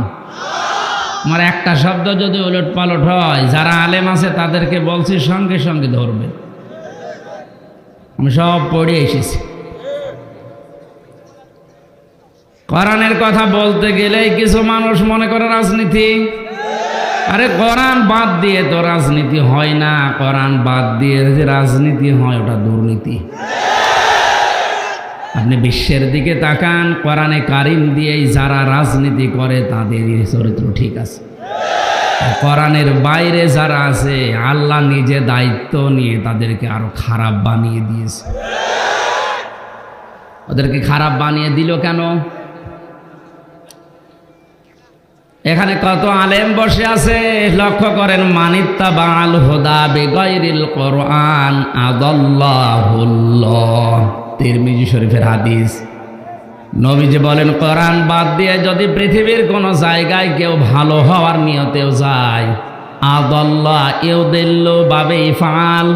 আমার একটা শব্দ যদি উলট পালট হয়, যারা আলেম আছে তাদেরকে বলছি সঙ্গে সঙ্গে ধরবে। আমি সব পড়ে এসেছি। কোরআনের কথা বলতে গেলেই কিছু মানুষ মনে করে রাজনীতি। আরে কোরআন বাদ দিয়ে তো রাজনীতি হয় না, কোরআন বাদ দিয়ে যে রাজনীতি হয় ওটা দুর্নীতি। আপনি বিশ্বের দিকে তাকান, কোরআনে কারীম দিয়েই যারা রাজনীতি করে তাদের চরিত্র ঠিক আছে। কোরআনের বাইরে যারা আছে, আল্লাহ নিজে দায়িত্ব নিয়ে তাদেরকে আরো খারাপ বানিয়ে দিয়েছে। ওদেরকে খারাপ বানিয়ে দিল কেন? এখানে কত আলেম বসে আছে, লক্ষ্য করেন। মানিত্তাবাল হুদা বিগাইরিল কোরআন আদাল্লাহুল্লাহ, তিরমিজি শরীফের হাদিস। নবীজি বলেন, কোরআন বাদ দিয়ে যদি পৃথিবীর কোন জায়গায় কেউ ভালো হওয়ার নিয়তেও যায়, আদাল্লাহ ইউদিল্লু বাবে ইফআল,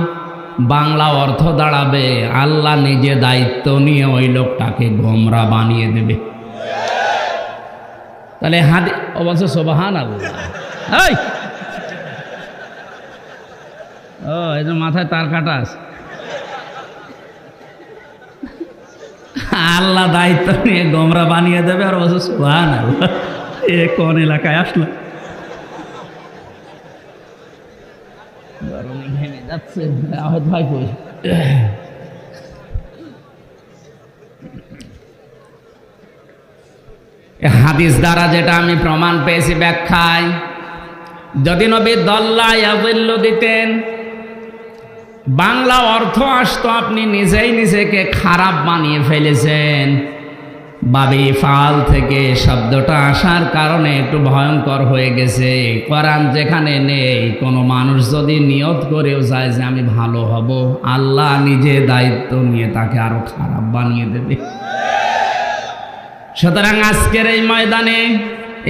বাংলা অর্থ দাঁড়াবে আল্লাহ নিজে দায়িত্ব নিয়ে ওই লোকটাকে গোমরা বানিয়ে দেবে। তাহলে ও বলছে সুবহানাল্লাহ। এই যে মাথায় তার কাটা আছে। আল্লাহ দায়িত্ব নিয়ে গোমরা বানিয়ে দেবে, আর বলছে সুবহানাল্লাহ। এ কোন এলাকায় আসলো? গরমে ঘেমে যাচ্ছে। আহত ভাই কই? হাদিস দ্বারা যেটা আমি প্রমাণ পেয়েছি ব্যাখ্যায়, যদি নবী দল্লা ইয়াযিল্লু দিতেন, বাংলা অর্থ আসতো আপনি নিজেই নিজেকে খারাপ বানিয়ে ফেলেছেন। বাবে ইফআল থেকে শব্দটা আসার কারণে একটু ভয়ঙ্কর হয়ে গেছে। কোরআন যেখানে নেই, কোনো মানুষ যদি নিয়ত করেও যায় যে আমি ভালো হব, আল্লাহ নিজে দায়িত্ব নিয়ে তাকে আরো খারাপ বানিয়ে দেবে। সুতরাং আজকের এই ময়দানে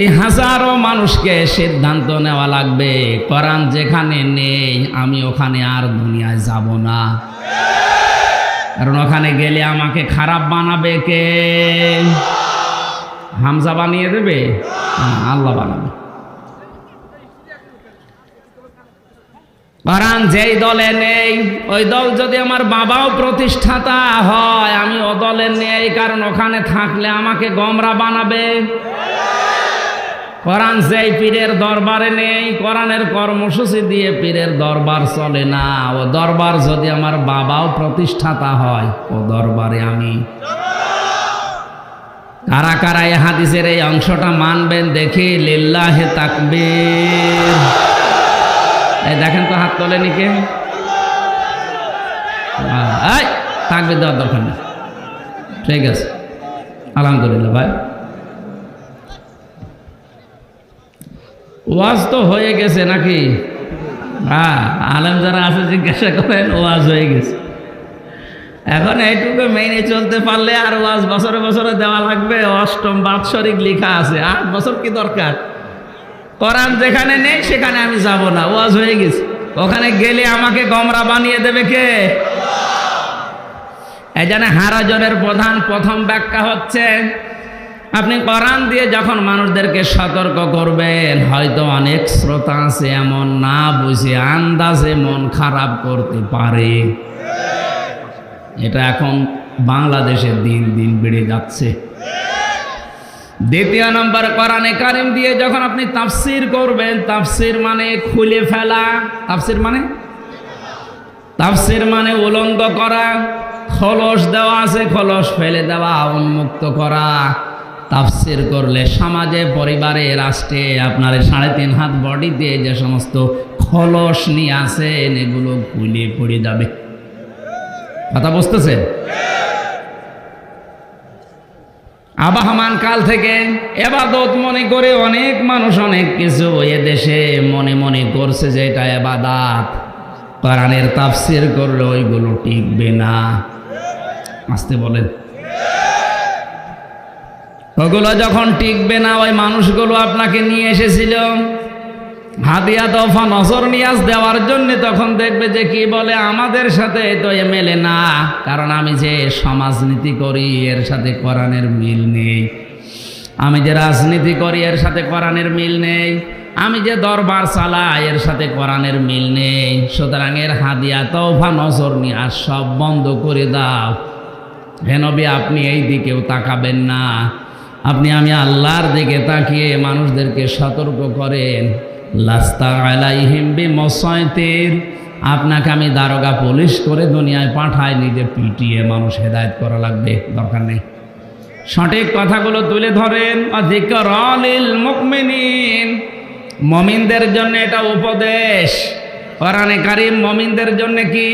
এই হাজারো মানুষকে সিদ্ধান্ত নেওয়া লাগবে, কোরআন যেখানে নেই আমি ওখানে আর দুনিয়ায় যাব না। কারণ ওখানে গেলে আমাকে খারাপ বানাবে কে? হামজা বানিয়ে দেবে? আল্লাহ বানাবে। কোরআন যেই দলে নেই ওই দল যদি আমার বাবাও প্রতিষ্ঠাতা হয় আমি ও দলে নেই, কারণ ওখানে থাকলে আমাকে গোমরা বানাবে। কোরআন যেই পীরের দরবারে নেই, কোরআনের কর্মসূচি দিয়ে পীরের দরবার চলে না। ও দরবার যদি আমার বাবাও প্রতিষ্ঠাতা হয় ও দরবারে আমি। কারা কারা এই হাদিসের এই অংশটা মানবেন দেখি? লিল্লাহে তাকবীর। এই দেখেন তো হাত তোলেনি কে? তাকবীর দেওয়ার দরকার নেই, ঠিক আছে, আলহামদুলিল্লাহ। ভাই ওয়াজ তো হয়ে গেছে নাকি? হ্যাঁ, আলেম যারা আছে জিজ্ঞাসা করেন, ওয়াজ হয়ে গেছে। এখন এইটুকু মেনে চলতে পারলে আর ওয়াজ বছরে বছরে দেওয়া লাগবে? অষ্টম বাৎসরিক লেখা আছে, 8 বছর কি দরকার? কোরআন যেখানে নেই সেখানে আমি যাব না, ওয়াজ হয়ে গেছে। ওখানে গেলে আমাকে গোমরা বানিয়ে দেবে কে? এই জন্য হারাজনের প্রথম ব্যাখ্যা হচ্ছে, আপনি কোরআন দিয়ে যখন মানুষদেরকে সতর্ক করবেন, হয়তো অনেক শ্রোতা আছে এমন না বুঝে আন্দাজে মন খারাপ করতে পারে। এটা এখন বাংলাদেশে দিন দিন বেড়ে যাচ্ছে। দ্বিতীয় নম্বর, কোরআনে কারিম দিয়ে যখন আপনি তাফসির করবেন, তাফসির মানে খুলে ফেলা, তাফসির মানে উলঙ্গ করা, খোলস দেওয়া আছে, খোলস ফেলে দেওয়া, উন্মুক্ত করা। তাফসির করলে সমাজে, পরিবারে, রাষ্ট্রে আপনার 3.5 হাত বডি দিয়ে যে সমস্ত খোলস নিয়ে আসেন এগুলো খুলে পড়ে যাবে। কথা বুঝতেছেন? আবহমান কাল থেকে এবাদত মনে করে অনেক মানুষ অনেক কিছু এদেশে মনে মনে করছে যে এটা এবাদত। কোরআনের তাফসির করলে ওইগুলো টিকবে না। আসতে বলেন। ওগুলো যখন টিকবে না, ওই মানুষগুলো আপনাকে নিয়ে এসেছিল হাদিয়া তোফা নজর নিয়াজ দেওয়ার জন্য, তখন দেখবে যে কি বলে আমাদের সাথে তো এ মেলে না, কারণ আমি যে সমাজনীতি করি এর সাথে কোরআনের মিল নেই, আমি যে রাজনীতি করি এর সাথে কোরআনের মিল নেই, আমি যে দরবার চালাই এর সাথে কোরআনের মিল নেই। সুতরাং এর হাদিয়া তোফা নজর নিয়াজ সব বন্ধ করে দাও। হে নবী, আপনি এই দিকেও তাকাবেন না, আপনি আমি আল্লাহর দিকে তাকিয়ে মানুষদেরকে সতর্ক করেন। লাস্তা আলাইহিম বিমুসাইতির, আপনাকে আমি দারোগা পুলিশ করে দুনিয়ায় পাঠাই, নিজে পিটিয়ে মানুষ হেদায়েত করা লাগবে, দরকার নেই। সঠিক কথাগুলো তুলে ধরেন। যিকরা লিল মুমিনিন, মুমিনদের জন্য এটা উপদেশ। কোরআনে কারীম মুমিনদের জন্য কি?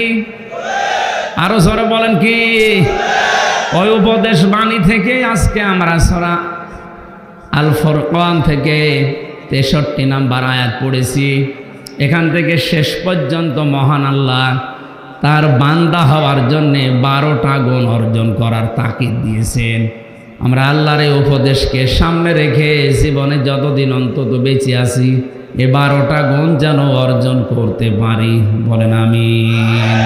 আরো জোরে বলেন কি? ওই উপদেশ বাণী থেকে আজকে আমরা সূরা আল ফুরকান থেকে 63 নম্বর আয়াত পড়েছি। এখান থেকে শেষ পর্যন্ত মহান আল্লাহ তার বান্দা হওয়ার জন্যে 12টা গুণ অর্জন করার তাকিদ দিয়েছেন। আমরা আল্লাহর এই উপদেশকে সামনে রেখে জীবনে যতদিন অন্তত বেঁচে আছি এই 12টা গুণ যেন অর্জন করতে পারি, বলেন আমিন।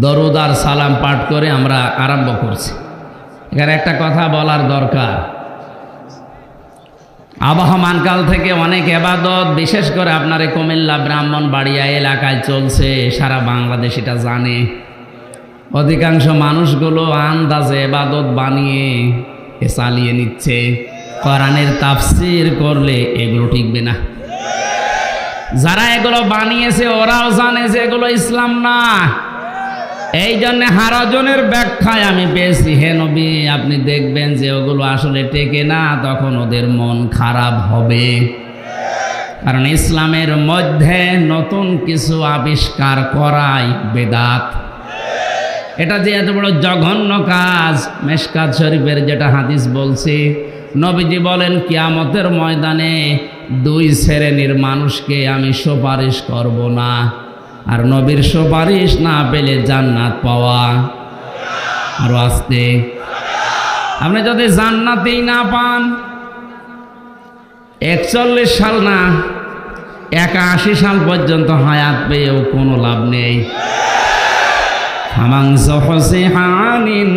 দরুদ আর সালাম পাঠ করে আমরা আরম্ভ করছি। এখানে একটা কথা বলার দরকার। আবহমান কাল থেকে অনেক এবাদত, বিশেষ করে আপনার কুমিল্লা ব্রাহ্মণবাড়িয়া এলাকায় চলছে, সারা বাংলাদেশ এটা জানে। অধিকাংশ মানুষগুলো আন্দাজে এবাদত বানিয়ে চালিয়ে নিচ্ছে। কোরআনের তাফসির করলে এগুলো টিকবে না। যারা এগুলো বানিয়েছে ওরাও জানে যে এগুলো ইসলাম না। এই জন্য হারাজনের ব্যাখ্যায় আমি পেয়েছি, হে নবী আপনি দেখবেন যে ওগুলো আসলে টেকে না, তখন ওদের মন খারাপ হবে। কারণ ইসলামের মধ্যে নতুন কিছু আবিষ্কার করাই বেদাত। এটা যে এত বড় জঘন্য কাজ, মেশকাত শরীফের যেটা হাদিস বলছে, নবীজি বলেন কিয়ামতের ময়দানে 2 শ্রেণীর মানুষকে আমি সুপারিশ করব না, আর নবীর সুপারিশ না পেলে জান্নাত পাওয়া। আরো আসতে, আপনি যদি জান্নাতেই না পান, 41 সাল না 81 সাল পর্যন্ত হায়াত পেয়েও কোনো লাভ নেই। ফামান যুহজিহা আনিন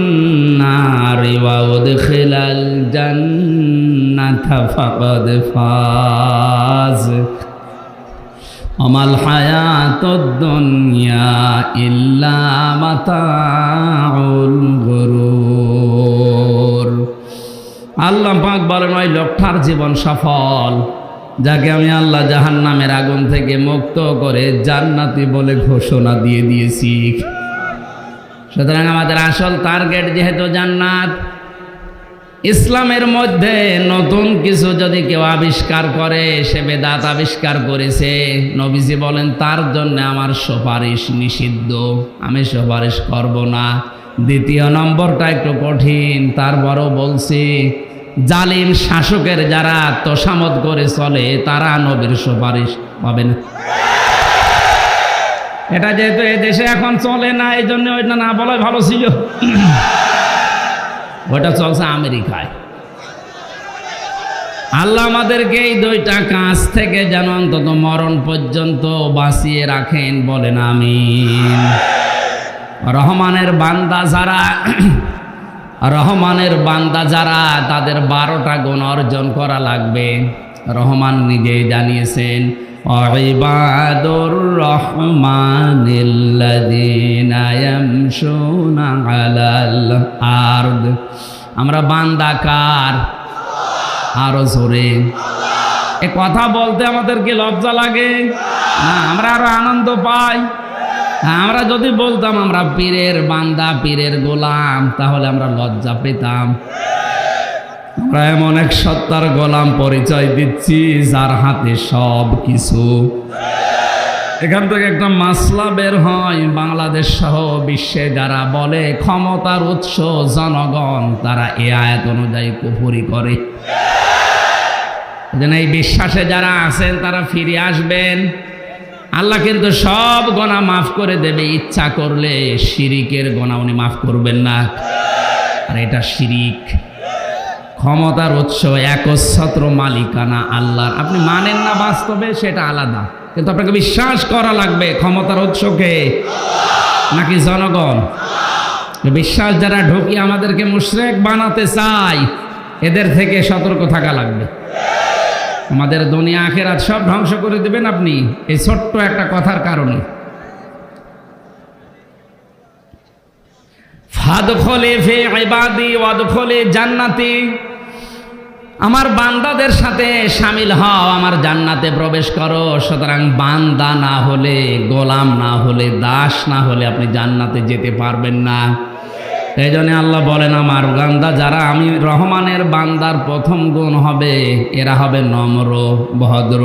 নারি ওয়া উদখিলাল জান্নাতা ফাকাদ ফাজ। আমাল হায়াতুদ দুনিয়া ইল্লা মাতাউল গুরুর। আল্লাহ পাক বলেন ওই লোকটার জীবন সফল যাকে আমি আল্লাহ জাহান্নামের আগুন থেকে মুক্ত করে জান্নাতি বলে ঘোষণা দিয়ে দিয়েছি। সুতরাং আমাদের আসল টার্গেট যেহেতু জান্নাত, ইসলামের মধ্যে নতুন কিছু যদি কেউ আবিষ্কার করে সে বেদাত আবিষ্কার করেছে, নবীজি বলেন তার জন্য আমার সুপারিশ নিষিদ্ধ, আমি সুপারিশ করব না। দ্বিতীয় নম্বরটা একটু কঠিন, তারপরও বলছি, জালিম শাসকের যারা তোষামত করে চলে তারা নবীর সুপারিশ পাবে না। এটা যেহেতু এই দেশে এখন চলে না, এই জন্য ওইটা না বলাই ভালো ছিল। ওইটা চলছে আমেরিকায়। আল্লাহ আমাদেরকে এই দুইটা কাজ থেকে যেন অন্তত মরণ পর্যন্ত বাঁচিয়ে রাখেন, বলেন আমিন। রহমানের বান্দা যারা তাদের 12টা গুণ অর্জন করা লাগবে। রহমান নিজেই জানিয়েছেন, ইবাদুর রহমানিল্লাযীনা ইয়ামশুনা আলাল আরদ। আমরা বান্দা কার? আরো জোরে। এ কথা বলতে আমাদের কি লজ্জা লাগে? না, আমরা আরো আনন্দ পাই। আমরা যদি বলতাম আমরা পীরের বান্দা, পীরের গোলাম, তাহলে আমরা লজ্জা পেতাম। আমরা এমন এক সত্তার গোলাম পরিচয় দিচ্ছি যার হাতে সব কিছু। এখান থেকে একটা মাসলা বের হয়, বাংলাদেশ সহ বিশ্বে যারা বলে ক্ষমতার উৎস জনগণ, তারা এ আয়াত অনুযায়ী কুফরি করে। এই বিশ্বাসে যারা আছেন তারা ফিরে আসবেন। আল্লাহ কিন্তু সব গোনা মাফ করে দেবে, ইচ্ছা করলে শিরিকের গোনা উনি মাফ করবেন না। আর এটা শিরিক। ক্ষমতার উৎস একচ্ছত্র মালিকানা আল্লাহর। আপনি মানেন না বাস্তবে, সেটা আলাদা, কিন্তু আপনাকে বিশ্বাস করা লাগবে ক্ষমতার উৎসকে নাকি জনগণ। বিশ্বাস যারা ঢুকিয়ে আমাদেরকে মুশরিক বানাতে চায়, এদের থেকে সতর্ক থাকা লাগবে। আমাদের দুনিয়া আখিরাত সব ধ্বংস করে দেবেন আপনি এই ছোট্ট একটা কথার কারণে। ফাদখুলি ফি ইবাদি ওয়াদখুলি জান্নাতি। আমার বান্দাদের সাথে শামিল হও, আমার জান্নাতে প্রবেশ করো। সুতরাং বান্দা না হলে, গোলাম না হলে, দাস না হলে আপনি জান্নাতে যেতে পারবেন না। এই জন্য আল্লাহ বলেন আমার বান্দা যারা, আমি রহমানের বান্দার প্রথম গুণ হবে এরা হবে নম্র, ভদ্র।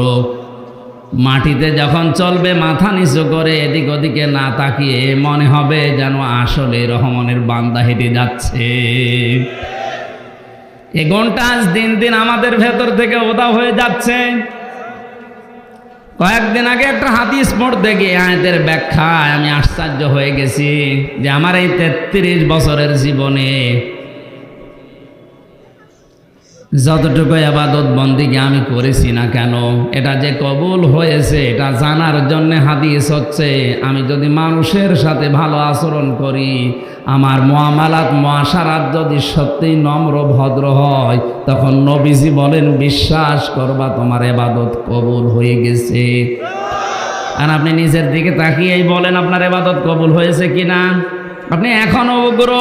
মাটিতে যখন চলবে মাথা নিচু করে এদিক ওদিকে না তাকিয়ে মনে হবে যেন আসলে রহমানের বান্দা হেঁটে যাচ্ছে। এই গুণটা আজ দিন দিন আমাদের ভেতর থেকে উধাও হয়ে যাচ্ছে। কয়েকদিন আগে একটা হাদিস পড়তে গিয়ে আয়াতের ব্যাখ্যায় আমি আশ্চর্য হয়ে গেছি যে আমার এই 33 বছরের জীবনে যতটুকু ইবাদত বন্দেগী আমি করেছি না কেন, এটা যে কবুল হয়েছে এটা জানার জন্য হাদিস হচ্ছে, আমি যদি মানুষের সাথে ভালো আচরণ করি, আমার মুআমালাত মুআশারাত যদি সত্যি নম্র ভদ্র হয়, তখন নবীজি বলেন বিশ্বাস করবা তোমার ইবাদত কবুল হয়ে গেছে। আর আপনি নিজের দিকে তাকিয়েই বলেন আপনার ইবাদত কবুল হয়েছে কিনা। আপনি এখনো উগ্র,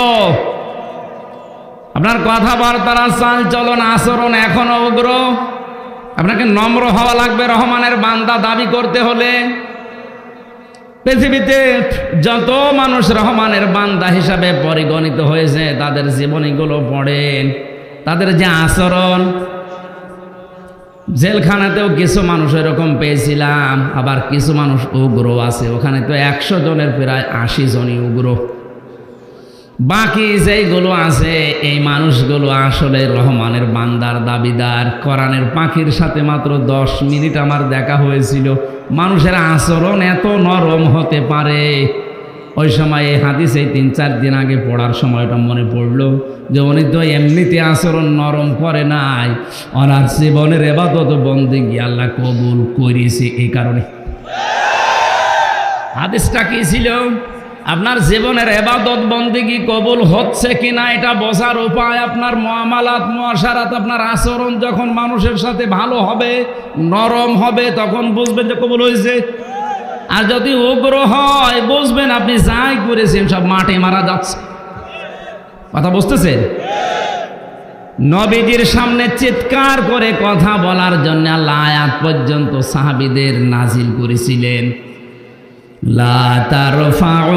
আপনার কথাবার্তার চাল চলন আচরণ এখনো উগ্র। আপনাকে নম্র হওয়া লাগবে রহমানের বান্দা দাবি করতে হলে। পৃথিবীতে যত মানুষ রহমানের বান্দা হিসাবে পরিগণিত হয়েছে তাদের জীবনীগুলো পড়েন, তাদের যে আচরণ। জেলখানাতেও কিছু মানুষ এরকম পেয়েছিলাম, আবার কিছু মানুষ উগ্র আছে। ওখানে তো 100 জনের প্রায় 80 জনই উগ্র। বাকি যেইগুলো আছে এই মানুষগুলো আসলে রহমানের বান্দার দাবিদার। কোরআনের পাখির সাথে মাত্র 10 মিনিট আমার দেখা হয়েছিল। মানুষের আচরণ এত নরম হতে পারে। ওই সময় এই হাদিস এই 3-4 দিন আগে পড়ার সময়টা মনে পড়লো যে উনি তো এমনিতে আচরণ নরম করে নাই, ওনার জীবনের ইবাদত বন্দেগী আল্লাহ কবুল করেছে। এই কারণে হাদিসটা কি ছিল? আপনার জীবনের ইবাদত বন্দেগী কবুল হচ্ছে কিনা এটা বোঝার উপায় আপনার মুআমালাত মুআশারাত, আপনার আচরণ যখন মানুষের সাথে ভালো হবে, নরম হবে, তখন বুঝবেন যে কবুল হয়েছে। আর যদি উগ্র হয় বুঝবেন আপনি যাই করেছেন সব মাঠে মারা যাচ্ছে। কথা বুঝতেছেন? নবীজির সামনে চিৎকার করে কথা বলার জন্য আল্লাহ আয়াত পর্যন্ত সাহাবীদের নাজিল করেছিলেন, লা তারফাউ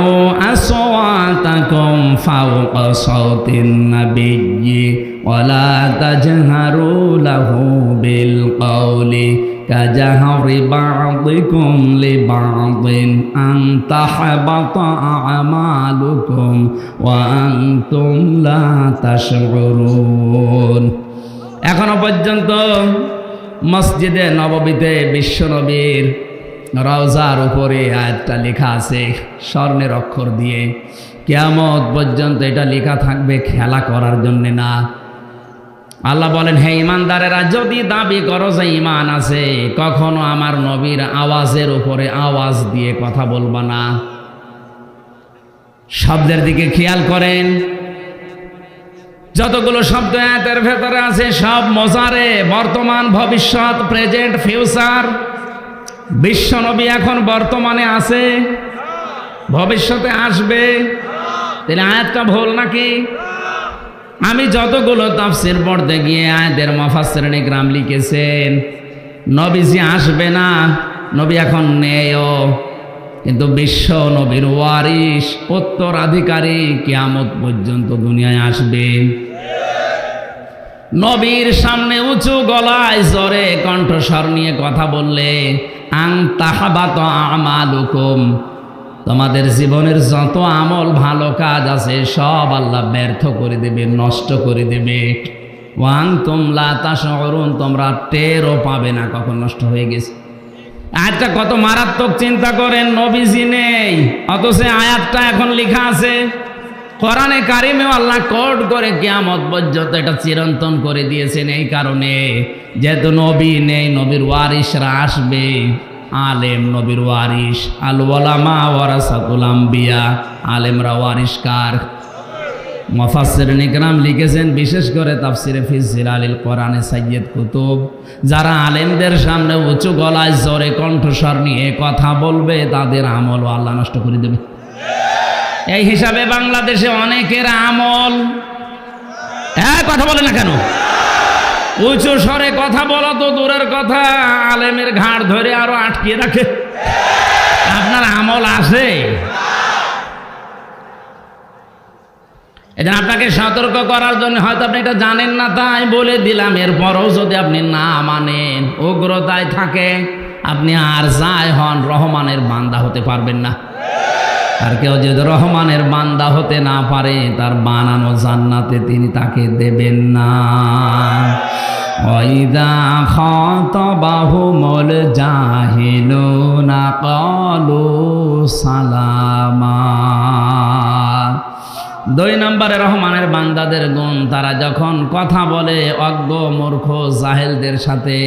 আসওয়াতাকুম ফাওকা সাওতিন নাবিয়্যি ওয়া লা তাজহারু লাহু বিল কওলি কাজাহরি বা'দিকুম লিবা'দিন আন তাহবাতা আমালুকুম ওয়া আনতুম লা তাশউরুন। এখনো পর্যন্ত মসজিদে নববীতে বিশ্বনবীর রওজার উপরে আয়াতটা লেখা আছে স্বর্ণের অক্ষর দিয়ে। কিয়ামত পর্যন্ত এটা লেখা থাকবে, খেলা করার জন্য না। আল্লাহ বলেন, হে ইমানদারেরা, যদি দাবি করো যে ইমান আছে, কখনো আমার নবীর আওয়াজের উপরে আওয়াজ দিয়ে কথা বলবা না। শব্দের দিকে খেয়াল করেন, যতগুলো শব্দ আয়াতের ভেতরে আছে সব মজারে, বর্তমান, ভবিষ্যৎ, প্রেজেন্ট, ফিউচার। বিশ্ব নবী এখন বর্তমানে আছে, ভবিষ্যতে আসবে, তাহলে আয়াতটা ভুল নাকি? আমি যতগুলো তাফসীর পড়তে গিয়ে আয়াতের মুফাসসিরিন ইকরাম লিখেছেন নবীজি আসবে না, নবী এখন নেও, কিন্তু বিশ্ব নবীর ওয়ারিস, উত্তরাধিকারী কিয়ামত পর্যন্ত দুনিয়ায় আসবে। নবীর সামনে উঁচু গলায় জোরে কণ্ঠস্বর নিয়ে কথা বললে আন তাহবাতা আমালুকুম, তোমাদের জীবনের যত আমল ভালো কাজ আছে সব আল্লাহ ব্যর্থ করে দেবে, নষ্ট করে দেবে। ওয়া আনতুম লা তাশউরুন, তোমরা টেরও পাবে না কখন নষ্ট হয়ে গেছে। আয়াতটা কত মারাত্মক চিন্তা করেন, নবীজি নেই অথচ আয়াতটা এখন লেখা আছে কোরআনে কারিমেও আল্লাহ কোড করে কিয়ামত পর্যন্ত এটা চিরন্তন করে দিয়েছেন। এই কারণে যেহেতু নবী নেই, নবীর ওয়ারিসরা আসবে। আলেম নবীর ওয়ারিস, আল উলামা ওয়ারাসাতুল আম্বিয়া, আলেমরা ওয়ারিস কার? মুফাসসিরিন ইকরাম লিখেছেন, বিশেষ করে তাফসিরে ফি জিলালিল কোরআনে সাইয়্যিদ কুতুব, যারা আলেমদের সামনে উঁচু গলায় জোরে কণ্ঠস্বর নিয়ে কথা বলবে তাদের আমল আল্লাহ নষ্ট করে দেবে। এই হিসাবে বাংলাদেশে অনেকের আমল, কথা বলে না কেন? উঁচু স্বরে কথা বলা তো দূরের কথা, আলেমের ঘাড় ধরে আরো আটকে রাখে। আপনার আমল আছে? এটা আপনাকে সতর্ক করার জন্য, হয়তো আপনি এটা জানেন না তাই বলে দিলাম। এরপরও যদি আপনি না মানেন, উগ্রতায় থাকে, আপনি আর যাই হন রহমানের বান্দা হতে পারবেন না। আর কেউ যদি রহমানের বান্দা হতে না পারে, তার বানানো জান্নাতে তিনি তাকে দেবেন না। ওয়াইদা খাতাবাহুমুল জাহিলুনা ক্বালু সালামা। 2 নম্বরে রহমানের বান্দাদের গুণ, তারা যখন কথা বলে অজ্ঞ মূর্খ জাহেলদের সাথে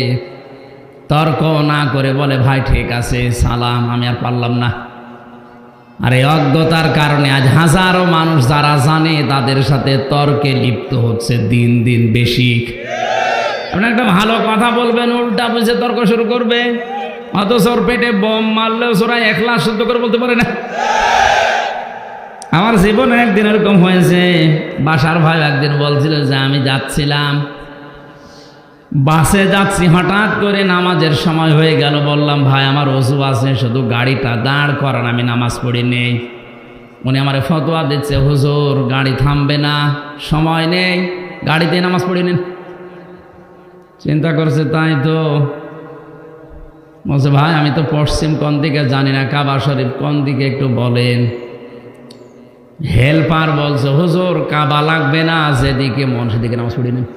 তর্ক না করে বলে, ভাই ঠিক আছে, সালাম, আমি আর পারলাম না। আর এই অজ্ঞতার কারণে আজ হাজারো মানুষ যারা জানে তাদের সাথে তর্কে লিপ্ত হচ্ছে দিন দিন বেশি। আপনি একটা ভালো কথা বলবেন, উল্টা বুঝে তর্ক শুরু করবে, অথচ ওর পেটে বোম মারলেও ওরা 1 লাখ শুদ্ধ করে বলতে পারে না। আমার জীবনে একদিন এরকম হয়েছে। বাসার ভাই একদিন বলছিল যে আমি যাচ্ছিলাম, বাসে যাচ্ছি, হঠাৎ করে নামাজের সময় হয়ে গেল। বললাম, ভাই আমার ওযু আছে, শুধু গাড়িটা দাঁড় করান, আমি নামাজ পড়ি নেই। উনি আমার ফতোয়া দিচ্ছে, হুজুর গাড়ি থামবে না, সময় নেই, গাড়িতে নামাজ পড়ি নেন। চিন্তা করছে, তাই তো। বলছে, ভাই আমি তো পশ্চিম কোন দিকে জানি না, কাবা শরীফ কোন দিকে একটু বলেন। হেল্পার বলছে, হুজুর কাবা লাগবে না, যেদিকে মন সেদিকে নামাজ পড়ি নেন।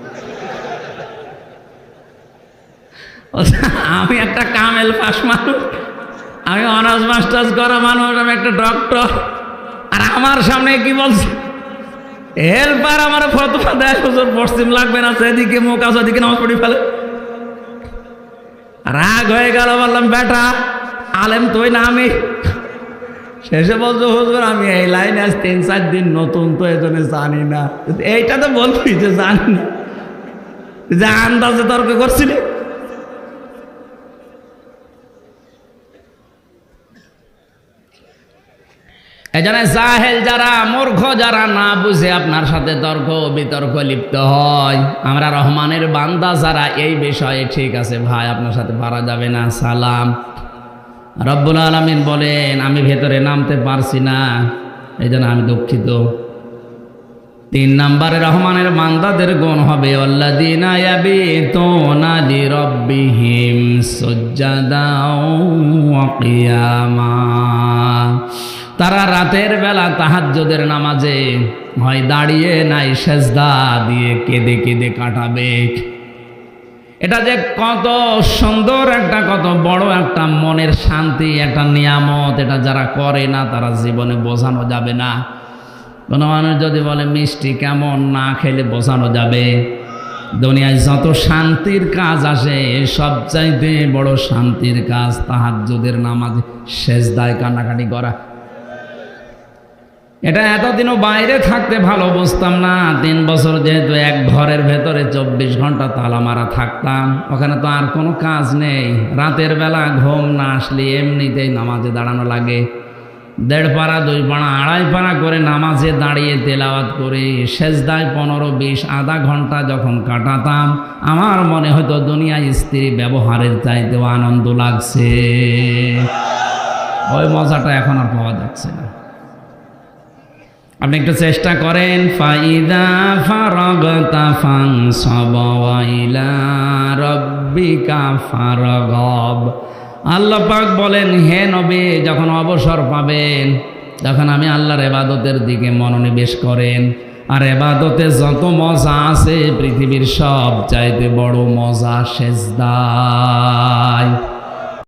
আমি একটা কামেল পাস মানুষ, আমি অনার্স মাস্টার্স করা মানুষ, আমি একটা ডক্টর, আর আমার সামনে কি বলছে হেল্পার? আমার ফতোয়া দেয়, হুজুর পশ্চিম লাগবে না, সেদিকে মুখ আছে, ওদিকে নামাজ পড়ি ফেলে। রাগ হয়ে গেল, বললাম, বেটা আলেম তুই না আমি? শেষে বলছো, হুজুর আমি এই লাইনে আজ 3-4 দিন নতুন, তো এই জন্য জানি না। এইটা তো বলবি যে জানি না, যে আন্দাজে তর্ক করছিলি। এজন্য জাহেল যারা, মূর্খ যারা, না বুঝে আপনার সাথে তর্ক বিতর্ক লিপ্ত হয়, আমরা রহমানের বান্দা যারা এই বিষয়ে ঠিক আছে ভাই আপনার সাথে পারা যাবে না, সালাম। রব্বুল আলামিন বলেন আমি ভেতরে নামতে পারছি না, এই জন্য আমি দুঃখিত। 3 নম্বরে রহমানের বান্দাদের গুণ হবে আল্লাযীনা ইয়াবিতুনা লিরাব্বিহিম সুজদাও ওয়া কিয়ামা। তারা রাতের বেলা তাহাজ্জুদের নামাজে হয় দাঁড়িয়ে নাই সেজদা দিয়ে কেঁদে কেঁদে কাটাবে। এটা যে কত সুন্দর একটা, কত বড় একটা মনের শান্তি, একটা নিয়ামত, এটা যারা করে না তারা জীবনে বোঝানো যাবে না। কোনো মানুষ যদি বলে মিষ্টি কেমন, না খেলে বোঝানো যাবে। দুনিয়ায় যত শান্তির কাজ আসে সবচাইতে বড় শান্তির কাজ তাহাজ্জুদের নামাজে সেজদায় কান্নাকাটি করা। এটা এতদিনও বাইরে থাকতে ভালো বুঝতাম না। 3 বছর যেহেতু এক ঘরের ভেতরে 24 ঘন্টা তালা মারা থাকতাম, ওখানে তো আর কোনো কাজ নেই। রাতের বেলা ঘুম না আসলে এমনিতেই নামাজে দাঁড়ানো লাগে। 1.5 পারা 2 পারা 2.5 পারা করে নামাজে দাঁড়িয়ে তেলাওয়াত করে সেজদায় 15-20 আধা ঘন্টা যখন কাটাতাম, আমার মনে হতো দুনিয়ায় স্ত্রী ব্যবহারের চাইতেও আনন্দ লাগছে। ওই মজাটা এখন আর পাওয়া যাচ্ছে না। আপনি একটু চেষ্টা করেন। ফাইদা ফারাগতা ফানসাব ওয়া ইলা রাব্বিকা ফারগাব। আল্লাহ পাক বলেন, হে নবী যখন অবসর পাবেন তখন আমি আল্লাহর ইবাদতের দিকে মনোনিবেশ করেন। আর ইবাদতে যত মজা আছে পৃথিবীর সব চাইতে বড় মজা সেজদায়।